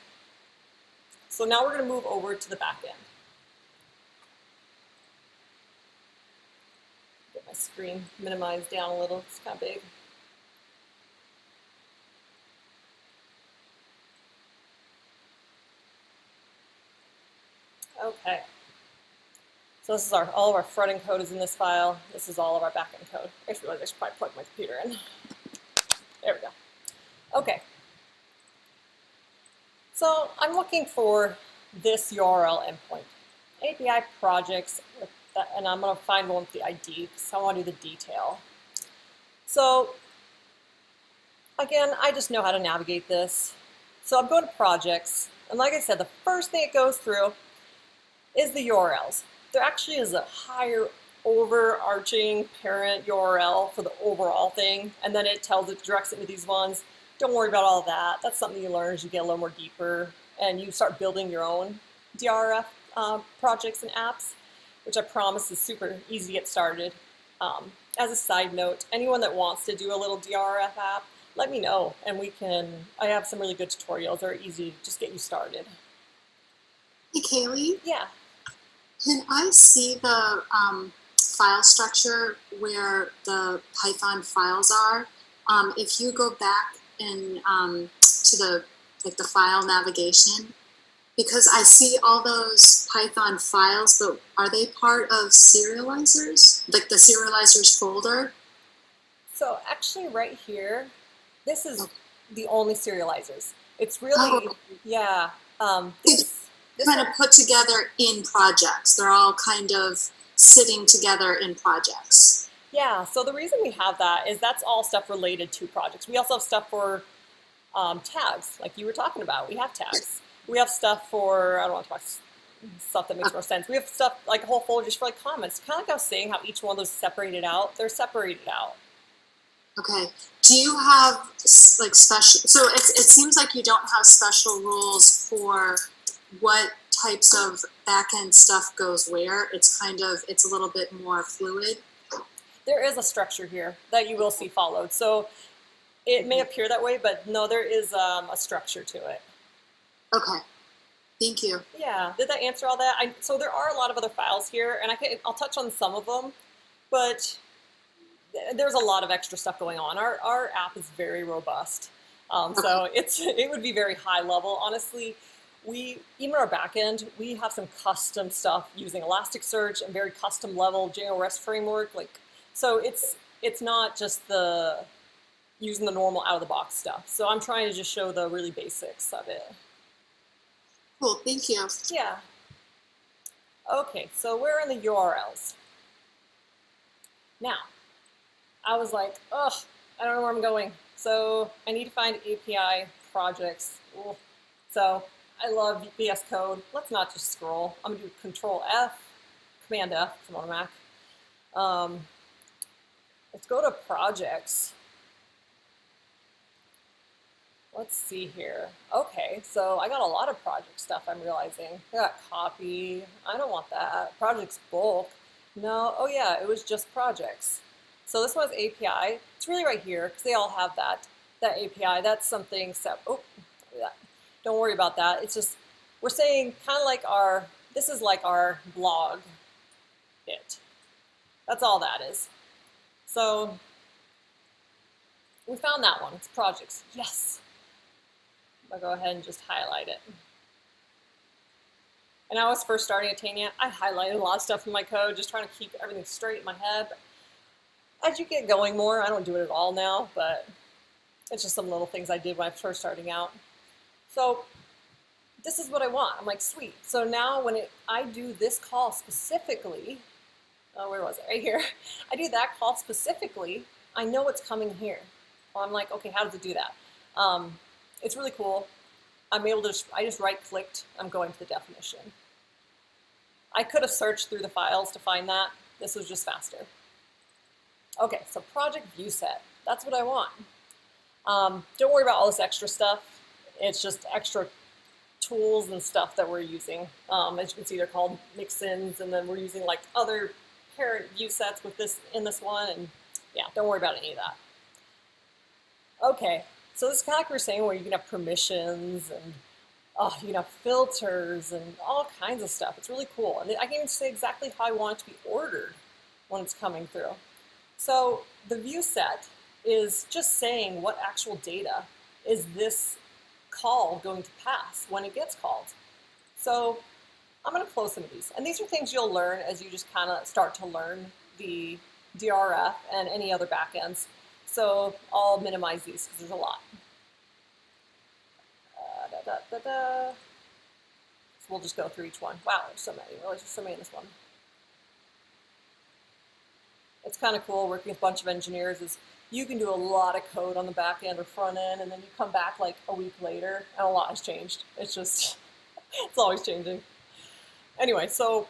So now we're going to move over to the back end. Get my screen minimized down a little, it's kind of big. Okay. So this is all of our front-end code is in this file. This is all of our back-end code. I just realized I should probably plug my computer in. There we go. Okay. So I'm looking for this URL endpoint, API projects, and I'm going to find one with the ID because I want to do the detail. So again, I just know how to navigate this. So I'm going to projects, and like I said, the first thing it goes through is the URLs. There actually is a higher overarching parent URL for the overall thing, and then it directs it to these ones. Don't worry about all that. That's something you learn as you get a little more deeper and you start building your own DRF projects and apps, which I promise is super easy to get started. As a side note, anyone that wants to do a little DRF app, let me know, and I have some really good tutorials that are easy to just get you started. Hey, Kaylee? Yeah. Can I see the file structure where the Python files are? If you go back to the file navigation, because I see all those Python files, but are they part of serializers, like the serializers folder? So actually right here, this is the only serializers. It's really, yeah. Kind of put together in projects. They're all kind of sitting together in projects. Yeah, so the reason we have that is that's all stuff related to projects. We also have stuff for tags, like you were talking about. We have tags. We have stuff for, I don't want to talk stuff that makes more sense. We have stuff like a whole folder just for like comments. Kind of like I was saying how each one of those is separated out. They're separated out. Okay. Do you have like special, so it seems like you don't have special rules for what types of backend stuff goes where. It's a little bit more fluid. There is a structure here that you will see followed. So it may appear that way, but no, there is a structure to it. Okay, thank you. Yeah, did that answer all that? So there are a lot of other files here, and I'll touch on some of them, but there's a lot of extra stuff going on. Our app is very robust, so it would be very high level. Honestly, even our backend, we have some custom stuff using Elasticsearch and very custom level Django REST framework. So it's not just using the normal out of the box stuff. So I'm trying to just show the really basics of it. Cool, thank you. Yeah. Okay, so we're in the URLs. Now, I was like, ugh, I don't know where I'm going. So I need to find API projects. Ooh. So I love VS Code. Let's not just scroll. I'm gonna do Control F, Command F, I'm on a Mac. Let's go to projects. Let's see here. Okay, so I got a lot of project stuff I'm realizing. I got copy, I don't want that. Projects bulk, no, oh yeah, it was just projects. So this one's API, it's really right here, because they all have that API, that's something, don't worry about that. It's just, we're saying kind of like this is like our blog bit. That's all that is. So we found that one, it's projects, yes. I'll go ahead and just highlight it. And I was first starting at Tania, I highlighted a lot of stuff in my code, just trying to keep everything straight in my head. As you get going more, I don't do it at all now, but it's just some little things I did when I was first starting out. So this is what I want. I'm like, sweet. So now when I do this call specifically, oh, where was it? Right here. I do that call specifically, I know it's coming here. Well, I'm like, okay, how does it do that? It's really cool. I'm able to, I just right-clicked, I'm going to the definition. I could have searched through the files to find that. This was just faster. Okay, so project view set. That's what I want. Don't worry about all this extra stuff. It's just extra tools and stuff that we're using. As you can see, they're called mix-ins, and then we're using like other parent view sets with this in this one, and yeah, don't worry about any of that. Okay, so this is kind of like we were saying, where you can have permissions and you can have filters and all kinds of stuff. It's really cool, and I can even say exactly how I want it to be ordered when it's coming through. So the view set is just saying what actual data is this call going to pass when it gets called. So I'm going to close some of these. And these are things you'll learn as you just kind of start to learn the DRF and any other backends. So I'll minimize these because there's a lot. So we'll just go through each one. Wow, there's so many. There's so many in this one. It's kind of cool working with a bunch of engineers is you can do a lot of code on the back end or front end, and then you come back like a week later and a lot has changed. It's just, it's always changing. Anyway, so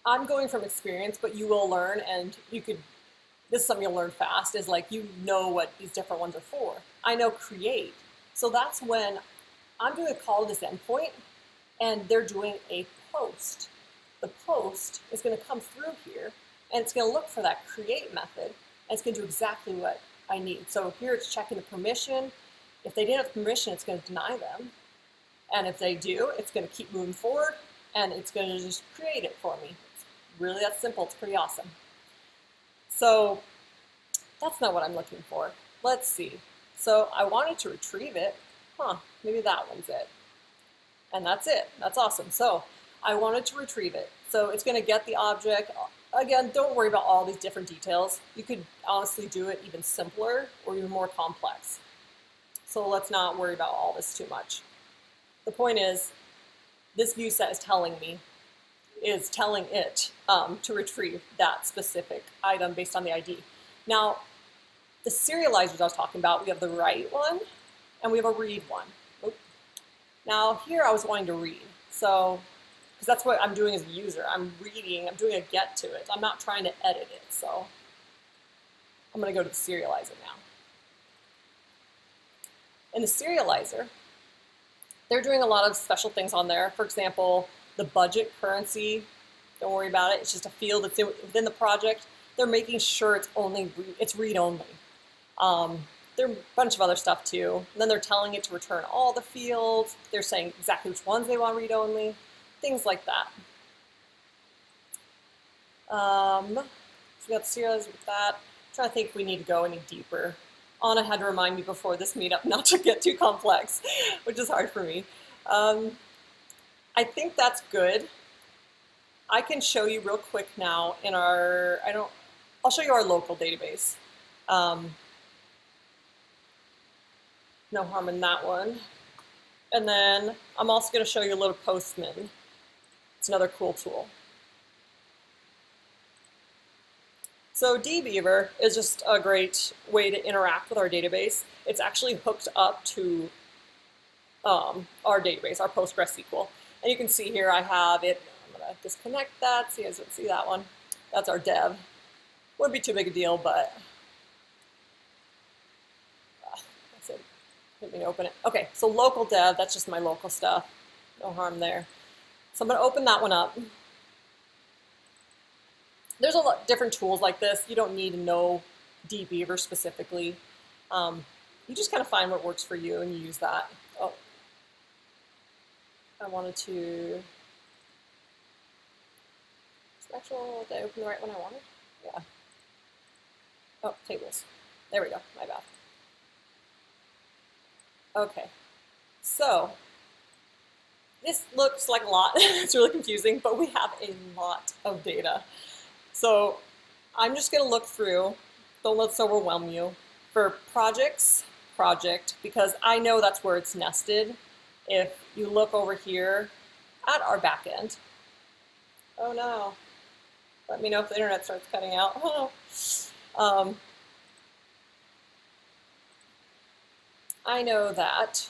I'm going from experience, but you will learn, and you could, this is something you'll learn fast, is like you know what these different ones are for. I know create. So that's when I'm doing a call to this endpoint, and they're doing a post. The post is going to come through here, and it's going to look for that create method, and it's going to do exactly what I need. So here it's checking the permission. If they didn't have permission, it's going to deny them. And if they do, it's going to keep moving forward, and it's going to just create it for me. It's really that simple. It's pretty awesome. So that's not what I'm looking for. Let's see. So I wanted to retrieve it. Maybe that one's it. And that's it. That's awesome. So I wanted to retrieve it. So it's going to get the object. Again, don't worry about all these different details. You could honestly do it even simpler or even more complex. So let's not worry about all this too much. The point is, this view set is telling it to retrieve that specific item based on the ID. Now, the serializers I was talking about, we have the write one and we have a read one. Oop. Now here I was wanting to read. So, because that's what I'm doing as a user. I'm reading, I'm doing a get to it. I'm not trying to edit it. So I'm going to go to the serializer now. In the serializer, they're doing a lot of special things on there. For example, the budget currency, don't worry about it. It's just a field that's within the project. They're making sure it's read only. There are a bunch of other stuff too. And then they're telling it to return all the fields. They're saying exactly which ones they want read only, things like that. So we got the serializer with that. I'm trying to think if we need to go any deeper. Anna had to remind me before this meetup not to get too complex, which is hard for me. I think that's good. I can show you real quick now in our, I'll show you our local database. No harm in that one. And then I'm also going to show you a little Postman. It's another cool tool. So dbeaver is just a great way to interact with our database. It's actually hooked up to our database, our PostgreSQL. And you can see here I have it. I'm going to disconnect that so you guys don't see that one. That's our dev. Wouldn't be too big a deal, but let me open it. Okay, so local dev, that's just my local stuff. No harm there. So I'm going to open that one up. There's a lot of different tools like this. You don't need to know dbeaver specifically. You just kind of find what works for you and you use that. Oh, I wanted to. Actual, did I open the right one I wanted? Yeah. Oh, tables. There we go. My bad. Okay, so this looks like a lot. It's really confusing, but we have a lot of data. So I'm just going to look through. Don't let this overwhelm you. For projects, project, because I know that's where it's nested. If you look over here at our backend, oh no, let me know if the internet starts cutting out. Oh. I know that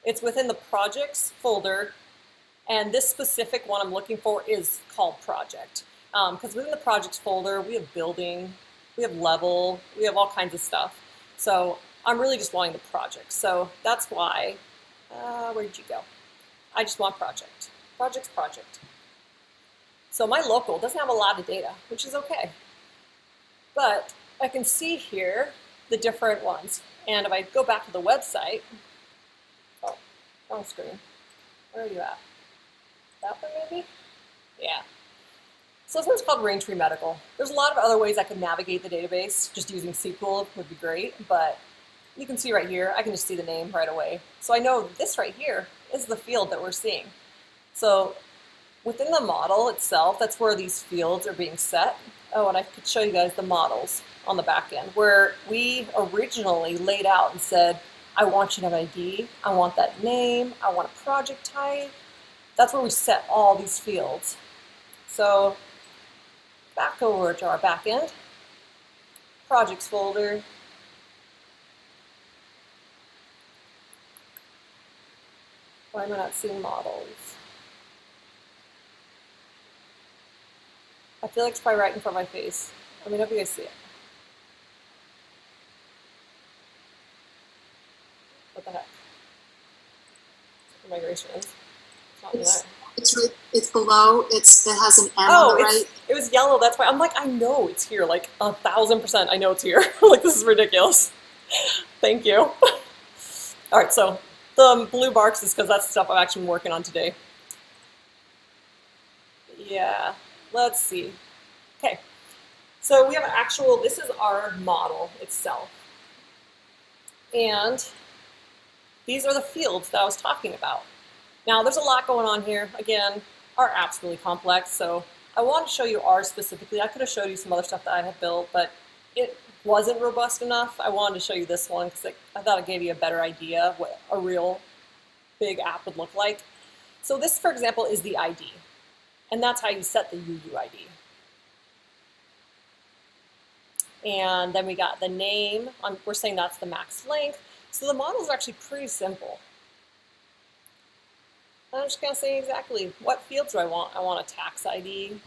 it's within the projects folder, and this specific one I'm looking for is called project. Because within the projects folder, we have building, we have level, we have all kinds of stuff. So I'm really just wanting the project. So that's why, where did you go? I just want project. Project's project. So my local doesn't have a lot of data, which is okay. But I can see here the different ones. And if I go back to the website, oh, wrong screen. Where are you at? That one maybe? Yeah. So this one's called Raintree Medical. There's a lot of other ways I could navigate the database. Just using SQL would be great, but you can see right here, I can just see the name right away. So I know this right here is the field that we're seeing. So within the model itself, that's where these fields are being set. Oh, and I could show you guys the models on the back end, where we originally laid out and said, I want you to have an ID, I want that name, I want a project type. That's where we set all these fields. So back over to our back end, projects folder. Why am I not seeing models? I feel like it's probably right in front of my face. Let me know if you guys see it. What the heck? Migration is. It's not in there. It's below. It has an M on the right. It was yellow. That's why I'm like, I know it's here. Like 1,000%. I know it's here. Like, this is ridiculous. Thank you. All right, so the blue barks is because that's stuff I've actually been working on today. Yeah, let's see. Okay, so we have an actual, this is our model itself. And these are the fields that I was talking about. Now, there's a lot going on here. Again, our app's really complex, so I want to show you ours specifically. I could have showed you some other stuff that I had built, but it wasn't robust enough. I wanted to show you this one because I thought it gave you a better idea of what a real big app would look like. So this, for example, is the ID, and that's how you set the UUID. And then we got the name. We're saying that's the max length. So the model is actually pretty simple. I'm just going to say exactly what fields do I want. I want a tax ID.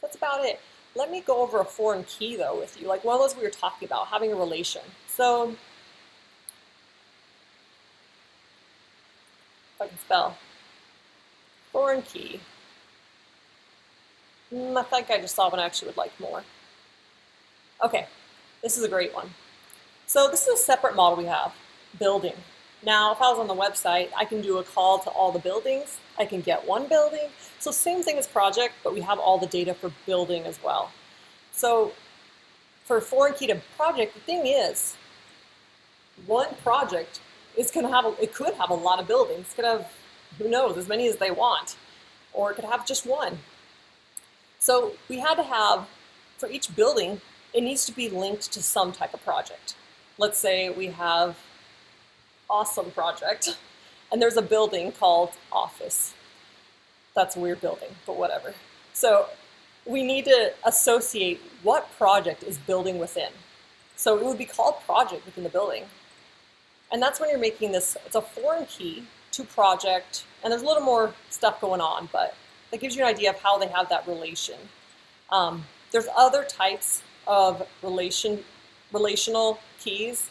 That's about it. Let me go over a foreign key though with you, like one of those we were talking about, having a relation. So, if I can spell, foreign key. I think I just saw one I actually would like more. Okay, this is a great one. So this is a separate model we have, building. Now, if I was on the website, I can do a call to all the buildings. I can get one building. So same thing as project, but we have all the data for building as well. So for foreign key to project, the thing is, one project is going to have, it could have a lot of buildings. It could have, who knows, as many as they want. Or it could have just one. So we had to have, for each building, it needs to be linked to some type of project. Let's say we have awesome project, and there's a building called office. That's a weird building, but whatever. So we need to associate what project is building within. So it would be called project within the building. And that's when you're making this, it's a foreign key to project, and there's a little more stuff going on, but that gives you an idea of how they have that relation. There's other types of relational keys.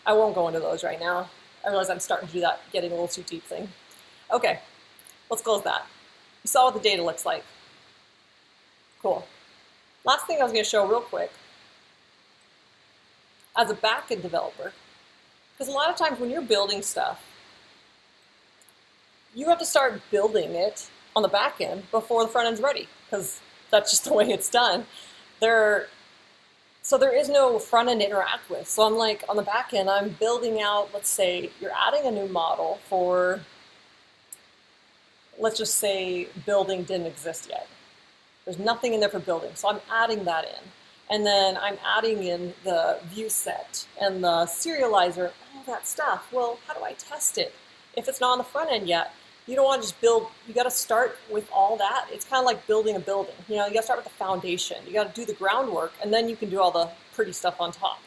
I won't go into those right now. I realize I'm starting to do that, getting a little too deep thing. Okay, let's close that. You saw what the data looks like. Cool. Last thing I was going to show real quick, as a backend developer, because a lot of times when you're building stuff, you have to start building it on the back end before the front end's ready, because that's just the way it's done. So there is no front end to interact with. So I'm like, on the back end, I'm building out, let's say you're adding a new model for, let's just say building didn't exist yet. There's nothing in there for building, so I'm adding that in. And then I'm adding in the view set and the serializer, all that stuff. Well, how do I test it? If it's not on the front end yet, you don't want to just build, you got to start with all that. It's kind of like building a building. You know, you got to start with the foundation. You got to do the groundwork, and then you can do all the pretty stuff on top.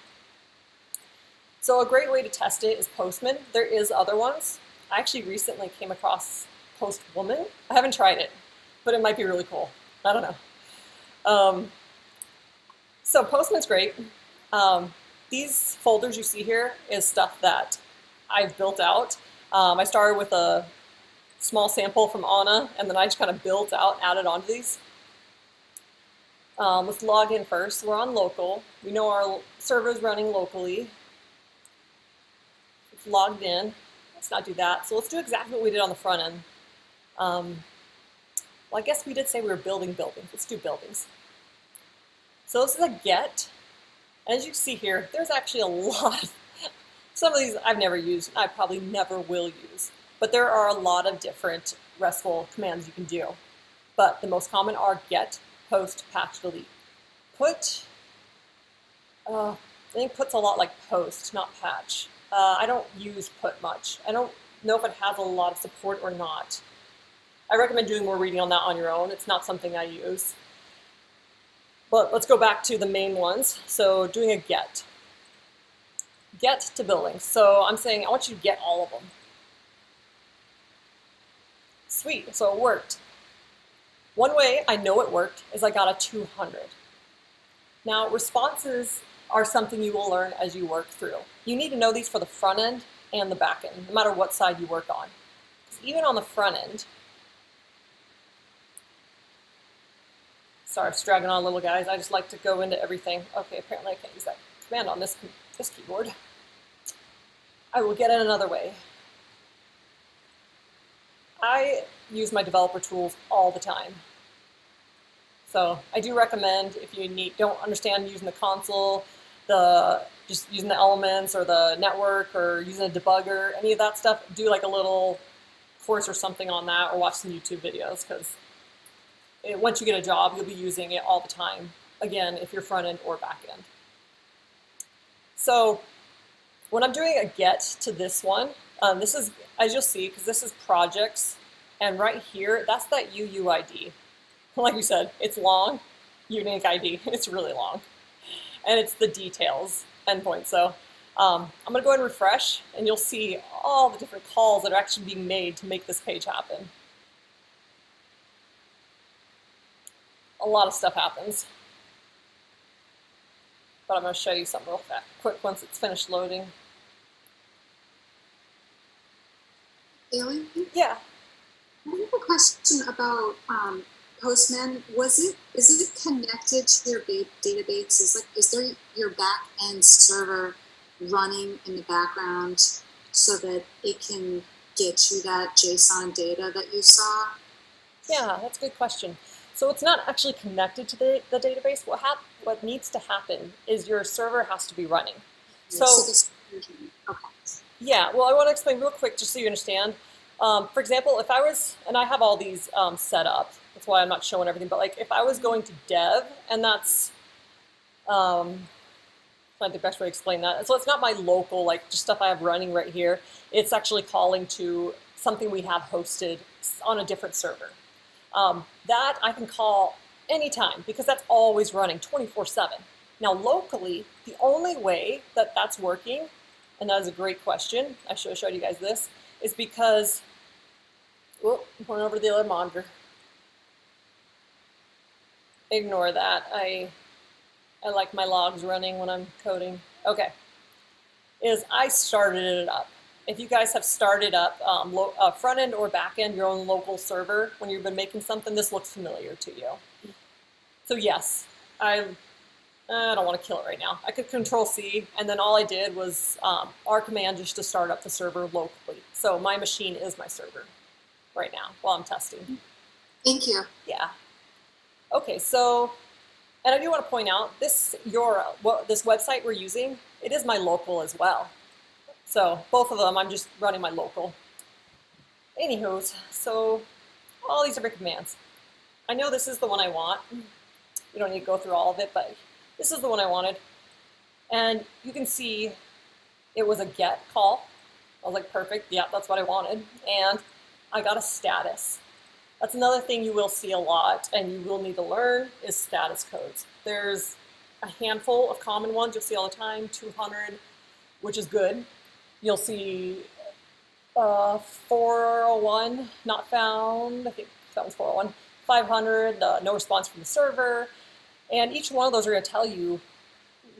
So a great way to test it is Postman. There is other ones. I actually recently came across Postwoman. I haven't tried it, but it might be really cool. I don't know. So Postman's great. These folders you see here is stuff that I've built out. I started with a small sample from Anna, and then I just kind of built out, added onto these. Let's log in first. We're on local. We know our server is running locally. It's logged in. Let's not do that. So let's do exactly what we did on the front end. Well, I guess we did say we were building buildings. Let's do buildings. So this is a get. As you can see here, there's actually a lot. Some of these I've never used. I probably never will use. But there are a lot of different RESTful commands you can do. But the most common are get, post, patch, delete. Put, I think put's a lot like post, not patch. I don't use put much. I don't know if it has a lot of support or not. I recommend doing more reading on that on your own. It's not something I use. But let's go back to the main ones. So doing a get. Get to buildings. So I'm saying I want you to get all of them. Sweet, so it worked. One way I know it worked is I got a 200. Now responses are something you will learn as you work through. You need to know these for the front end and the back end, no matter what side you work on. Even on the front end, sorry, I'm dragging on a little, guys. I just like to go into everything. Okay, apparently I can't use that command on this keyboard. I will get it another way. I use my developer tools all the time. So I do recommend, if you don't understand using the console, just using the elements or the network or using a debugger, any of that stuff, do like a little course or something on that, or watch some YouTube videos, because once you get a job, you'll be using it all the time, again, if you're front end or back end. So when I'm doing a get to this one, this is, as you'll see, because this is projects, and right here, that's that UUID. Like we said, it's long, unique ID, it's really long. And it's the details endpoint. So I'm gonna go ahead and refresh, and you'll see all the different calls that are actually being made to make this page happen. A lot of stuff happens. But I'm gonna show you something real quick once it's finished loading. Bailey? Yeah. I have a question about Postman. Is it connected to your database? Is there your back end server running in the background so that it can get you that JSON data that you saw? Yeah, that's a good question. So it's not actually connected to the database. What needs to happen is your server has to be running. So okay. Yeah, well, I want to explain real quick just so you understand. For example, if I was, and I have all these set up, that's why I'm not showing everything, but like if I was going to dev, and that's not the best way to explain that. So it's not my local, like just stuff I have running right here. It's actually calling to something we have hosted on a different server. That I can call anytime because that's always running 24/7. Now locally, the only way that that's working, and that is a great question, I should have showed you guys this, is because, whoop, I'm going over to the other monitor. Ignore that. I like my logs running when I'm coding. Okay, is I started it up. If you guys have started up front end or back end, your own local server, when you've been making something, this looks familiar to you. So yes, I don't want to kill it right now. I could Control C, and then all I did was R command just to start up the server locally. So my machine is my server right now while I'm testing. Thank you. Yeah. Okay, so, and I do want to point out, this URL, this website we're using, it is my local as well. So both of them, I'm just running my local. Anywho's, so all these different commands. I know this is the one I want. You don't need to go through all of it, but this is the one I wanted. And you can see it was a get call. I was like, perfect, yeah, that's what I wanted. And I got a status. That's another thing you will see a lot and you will need to learn is status codes. There's a handful of common ones you'll see all the time, 200, which is good. You'll see 401 not found, I think that was 401, 500, no response from the server, and each one of those are going to tell you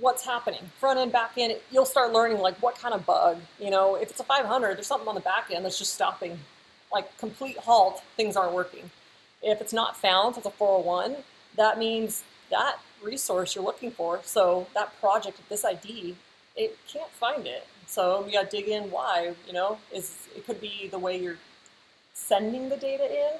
what's happening. Front end, back end, you'll start learning like what kind of bug, if it's a 500, there's something on the back end that's just stopping, like complete halt, things aren't working. If it's not found, if it's a 401, that means that resource you're looking for, so that project at this ID, it can't find it. So you got to dig in why, it could be the way you're sending the data in,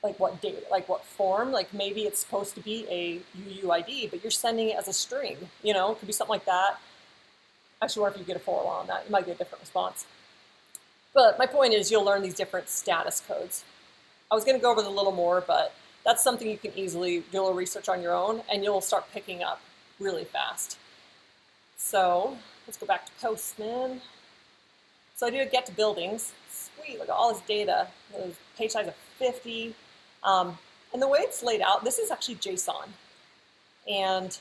like what data, like what form, like maybe it's supposed to be a UUID, but you're sending it as a string, it could be something like that. Actually, what if you get a 401 on that? You might get a different response. But my point is you'll learn these different status codes. I was going to go over it a little more, but that's something you can easily do a little research on your own, and you'll start picking up really fast. So let's go back to Postman. So I do a get to buildings. Sweet, look at all this data. There's page size of 50. And the way it's laid out, this is actually JSON. And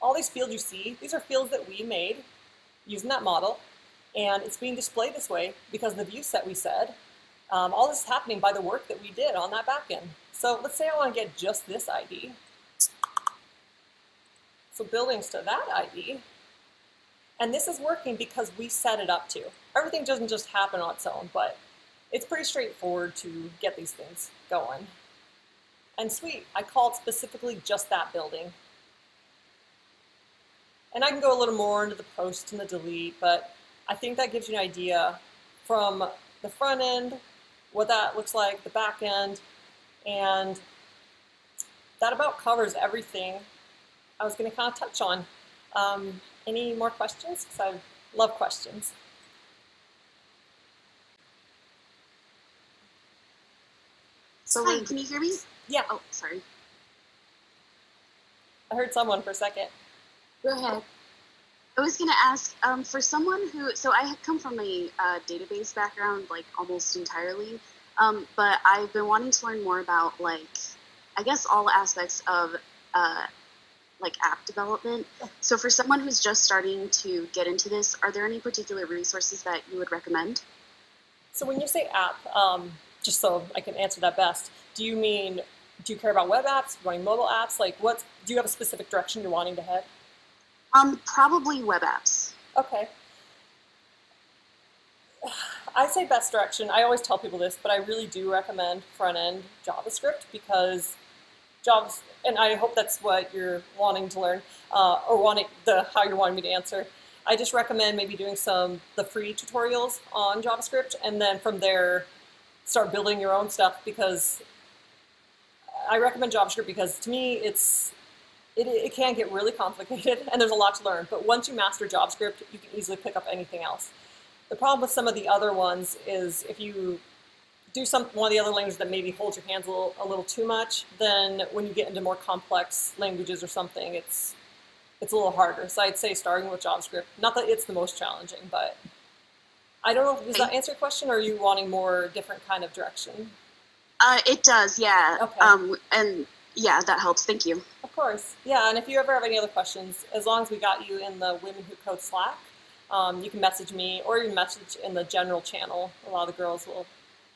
all these fields you see, these are fields that we made using that model. And it's being displayed this way because the view set we said, all this is happening by the work that we did on that backend. So let's say I want to get just this ID. So buildings to that ID. And this is working because we set it up to. Everything doesn't just happen on its own, but it's pretty straightforward to get these things going. And sweet, I called specifically just that building. And I can go a little more into the post and the delete, but I think that gives you an idea from the front end, what that looks like, the back end, and that about covers everything I was going to kind of touch on. Any more questions? Because I love questions. So Hi, can you hear me? Yeah, Oh, sorry. I heard someone for a second. go ahead. I was going to ask, for someone who, so I come from a database background, like almost entirely, but I've been wanting to learn more about, like, I guess all aspects of like app development. So for someone who's just starting to get into this, are there any particular resources that you would recommend? So when you say app, just so I can answer that best, do you care about web apps, running mobile apps? Like do you have a specific direction you're wanting to head? Probably web apps. Okay. I say best direction. I always tell people this, but I really do recommend front-end JavaScript because and I hope that's what you're wanting to learn, or how you're wanting me to answer. I just recommend maybe doing the free tutorials on JavaScript, and then from there, start building your own stuff, because I recommend JavaScript because to me, it can get really complicated and there's a lot to learn, but once you master JavaScript, you can easily pick up anything else. The problem with some of the other ones is if you do one of the other languages that maybe holds your hands a little too much, then when you get into more complex languages or something, it's a little harder. So I'd say starting with JavaScript, not that it's the most challenging, but I don't know, does that answer your question, or are you wanting more different kind of direction? It does, yeah. Okay. And yeah, that helps. Thank you. Of course. Yeah, and if you ever have any other questions, as long as we got you in the Women Who Code Slack, you can message me, or you can message in the general channel. A lot of the girls will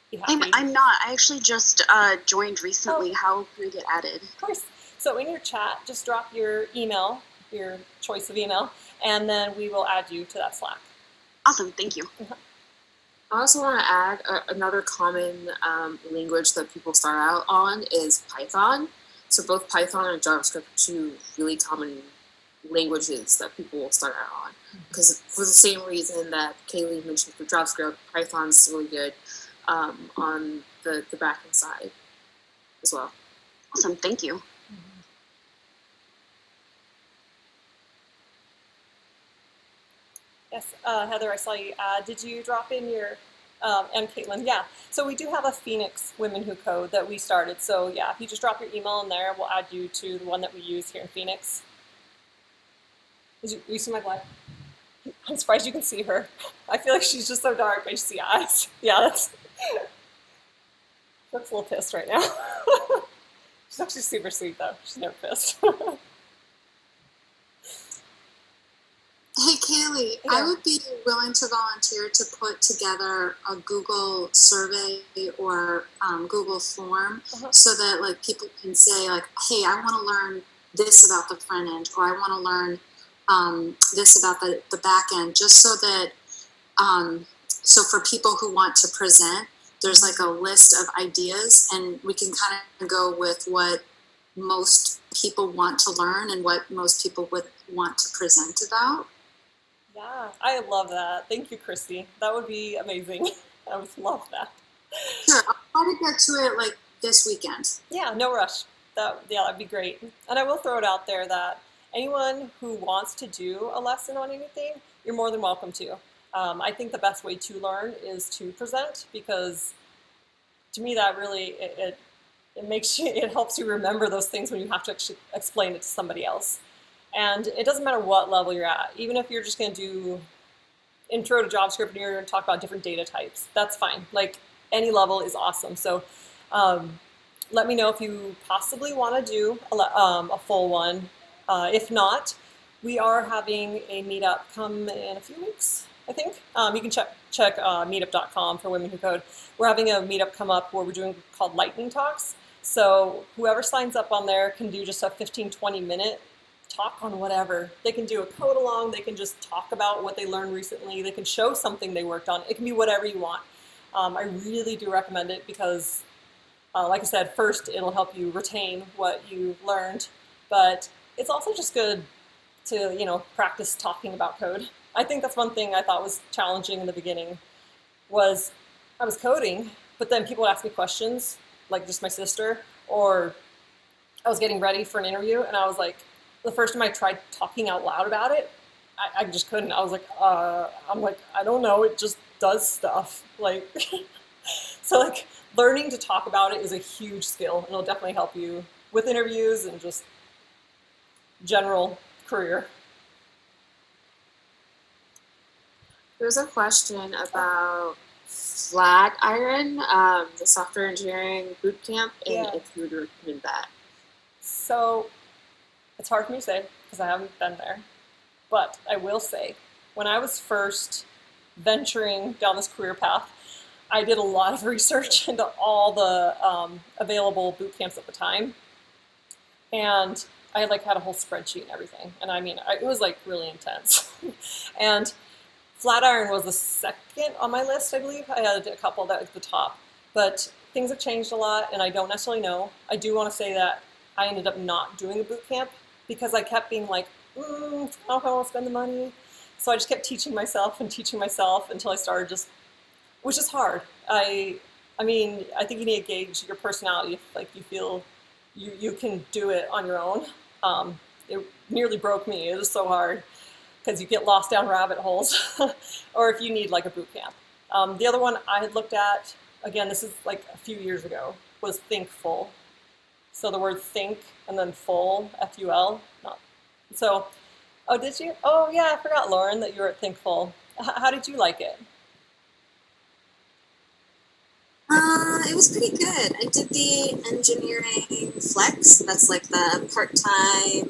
be happy. I'm not. I actually just joined recently. Oh. How can I get added? Of course. So in your chat, just drop your email, your choice of email, and then we will add you to that Slack. Awesome. Thank you. I also want to add another common language that people start out on is Python. So both Python and JavaScript are two really common languages that people will start out on. Because for the same reason that Kaylee mentioned for JavaScript, Python's really good on the backend side as well. Awesome. Thank you. Yes, Heather, I saw you. Did you drop in your, and Caitlin, yeah. So we do have a Phoenix Women Who Code that we started. So yeah, if you just drop your email in there, we'll add you to the one that we use here in Phoenix. You see my blind? I'm surprised you can see her. I feel like she's just so dark, I just see eyes. Yeah, that's a little pissed right now. She's actually super sweet though. She's never pissed. Hi, I would be willing to volunteer to put together a Google survey or Google form so that like people can say like, hey, I want to learn this about the front end, or I want to learn this about the back end, just so that so for people who want to present, there's like a list of ideas, and we can kind of go with what most people want to learn and what most people would want to present about. Yeah, I love that. Thank you, Christy. That would be amazing. I would love that. Sure, I'll try to get to it like this weekend. Yeah, no rush. That'd be great. And I will throw it out there that anyone who wants to do a lesson on anything, you're more than welcome to. I think the best way to learn is to present, because to me that really it makes you, it helps you remember those things when you have to actually explain it to somebody else. And it doesn't matter what level you're at, even if you're just going to do intro to JavaScript and you're going to talk about different data types, that's fine. Like any level is awesome. So let me know if you possibly want to do a full one. If not, we are having a meetup come in a few weeks, I think. You can check meetup.com for Women Who Code. We're having a meetup come up where we're doing called lightning talks. So whoever signs up on there can do just a 15-20 minute talk on whatever. They can do a code along, they can just talk about what they learned recently, they can show something they worked on. It can be whatever you want. I really do recommend it because, like I said, first it'll help you retain what you learned, but it's also just good to, practice talking about code. I think that's one thing I thought was challenging in the beginning was I was coding, but then people would ask me questions, like just my sister, or I was getting ready for an interview and I was like, the first time I tried talking out loud about it, I just couldn't. I was like, I don't know, it just does stuff. Like, so like learning to talk about it is a huge skill, and it'll definitely help you with interviews and just general career. There's a question about Flatiron, the software engineering bootcamp, and if you would recommend that. So it's hard for me to say because I haven't been there, but I will say when I was first venturing down this career path, I did a lot of research into all the available boot camps at the time, and I had a whole spreadsheet and everything. And I mean, it was like really intense. And Flatiron was the second on my list, I believe. I had a couple that at the top, but things have changed a lot, and I don't necessarily know. I do want to say that I ended up not doing a boot camp because I kept being like, I don't know if I want to spend the money. So I just kept teaching myself until I started just, which is hard. I mean, I think you need to gauge your personality if like you feel you can do it on your own. It nearly broke me. It was so hard because you get lost down rabbit holes, or if you need like a boot camp. The other one I had looked at, again, this is like a few years ago, was Thinkful. So the word think and then full, F-U-L. So, oh, did you? Oh, yeah, I forgot, Lauren, that you were at Thinkful. How did you like it? It was pretty good. I did the engineering flex. That's like the part-time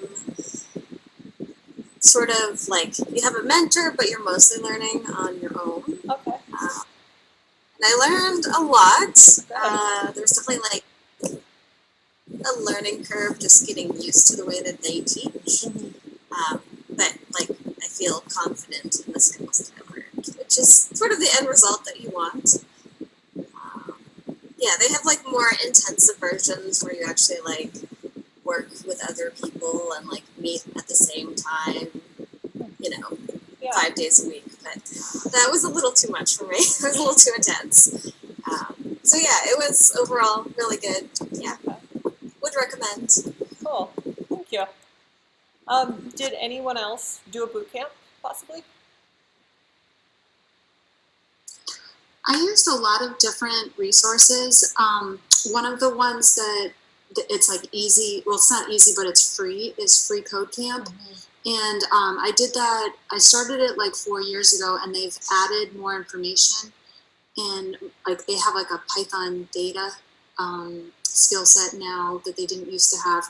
sort of like you have a mentor, but you're mostly learning on your own. Okay. And I learned a lot. There's definitely like a learning curve, just getting used to the way that they teach. But like I feel confident in the skills that I learned, which is sort of the end result that you want. Yeah, they have like more intensive versions where you actually like work with other people and like meet at the same time, 5 days a week. But that was a little too much for me. It was a little too intense. So yeah, it was overall really good. Yeah, would recommend. Cool, thank you. Did anyone else do a boot camp, possibly? I used a lot of different resources. One of the ones that it's like easy, well, it's not easy, but it's free, is Free Code Camp. And I did that, I started it like 4 years ago, and they've added more information. And like they have like a Python data skill set now that they didn't used to have.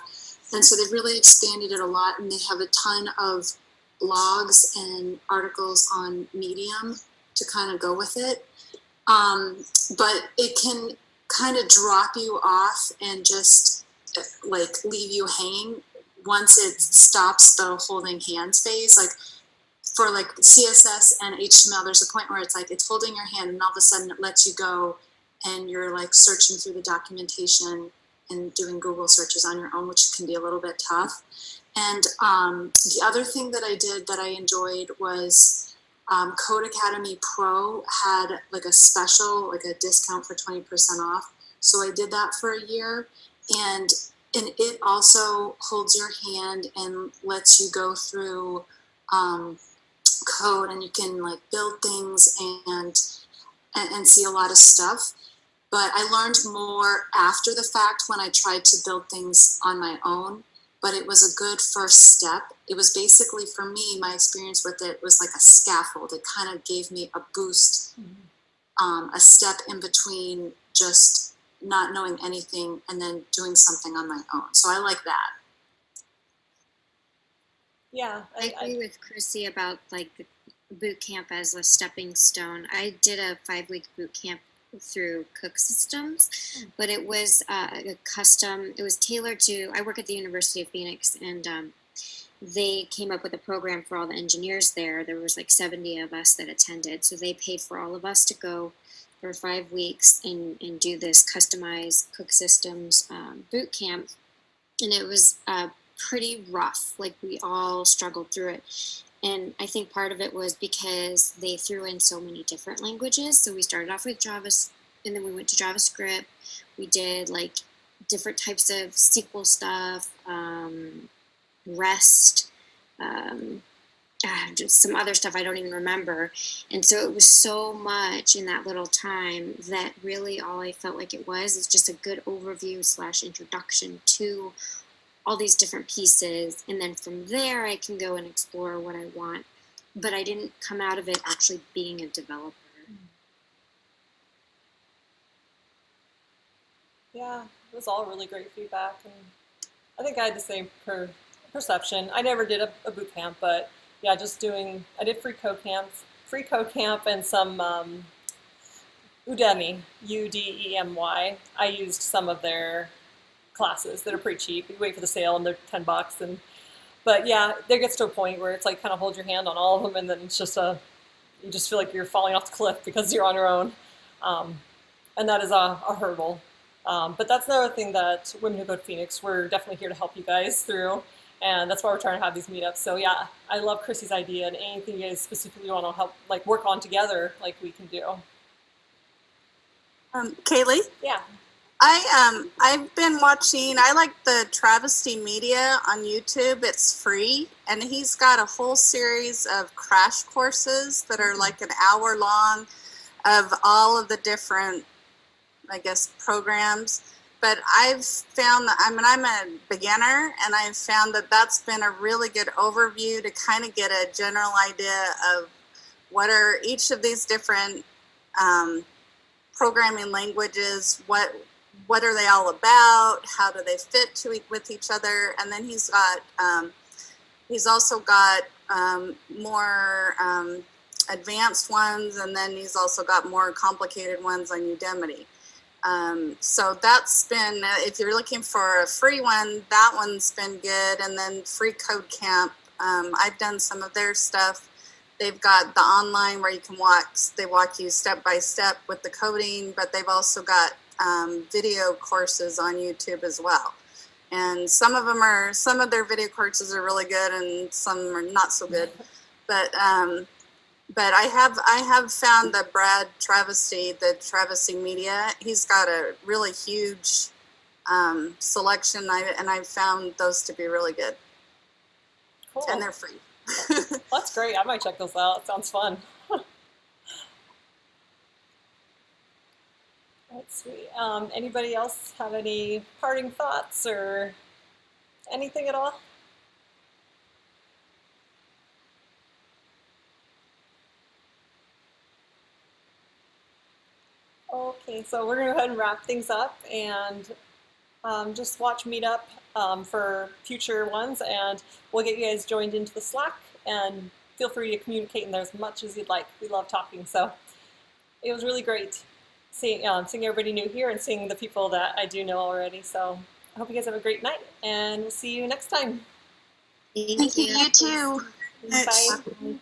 And so they've really expanded it a lot, and they have a ton of blogs and articles on Medium to kind of go with it. But it can kind of drop you off and just like leave you hanging once it stops the holding hands phase. Like for like CSS and HTML, there's a point where it's like it's holding your hand and all of a sudden it lets you go and you're like searching through the documentation and doing Google searches on your own, which can be a little bit tough. And the other thing that I did that I enjoyed was Code Academy Pro had like a special, like a discount for 20% off. So I did that for a year, and it also holds your hand and lets you go through code, and you can like build things and see a lot of stuff. But I learned more after the fact when I tried to build things on my own. But it was a good first step. It was basically, for me, my experience with it was like a scaffold. It kind of gave me a boost, a step in between just not knowing anything and then doing something on my own. So I like that. Yeah, I agree with Chrissy about like the boot camp as a stepping stone. I did a 5-week boot camp through Cook Systems, but it was a custom. It was tailored to. I work at the University of Phoenix, and they came up with a program for all the engineers there. There was like 70 of us that attended, so they paid for all of us to go for 5 weeks and do this customized Cook Systems boot camp, and it was pretty rough. Like we all struggled through it. And I think part of it was because they threw in so many different languages. So we started off with Java, and then we went to JavaScript. We did like different types of SQL stuff, REST, just some other stuff I don't even remember. And so it was so much in that little time that really all I felt like it was is just a good overview / introduction to all these different pieces, and then from there I can go and explore what I want. But I didn't come out of it actually being a developer. yeah, it was all really great feedback, and I think I had the same perception. I never did a boot camp, but yeah, I did free code camp, and some Udemy, Udemy. I used some of their classes that are pretty cheap. You wait for the sale and they're $10, but yeah, there gets to a point where it's like kind of hold your hand on all of them, and then it's just you just feel like you're falling off the cliff because you're on your own, and that is a hurdle. But that's another thing that Women Who Code Phoenix, we're definitely here to help you guys through, and that's why we're trying to have these meetups. So yeah, I love Chrissy's idea, and anything you guys specifically want to help like work on together, like we can do. Kaylee? Yeah. I've been watching, I like the Travesty Media on YouTube. It's free, and he's got a whole series of crash courses that are like an hour long of all of the different, I guess, programs. But I've found that, I'm a beginner, and I've found that that's been a really good overview to kind of get a general idea of what are each of these different programming languages, what are they all about? How do they fit with each other? And then he's also got more advanced ones, and then he's also got more complicated ones on Udemy. So that's been, if you're looking for a free one, that one's been good. And then Free Code Camp, I've done some of their stuff. They've got the online where you can they walk you step by step with the coding, but they've also got video courses on YouTube as well. And some of their video courses are really good, and some are not so good. But I have found that Brad Travesty, the Travesty Media, he's got a really huge selection, and I've found those to be really good. Cool. And they're free. That's great. I might check those out. It sounds fun. That's sweet. Anybody else have any parting thoughts or anything at all? Okay, so we're going to go ahead and wrap things up, and just watch Meetup for future ones, and we'll get you guys joined into the Slack and feel free to communicate in there as much as you'd like. We love talking, so it was really great seeing everybody new here and seeing the people that I do know already. So I hope you guys have a great night, and we'll see you next time. Thank you. You too. Bye.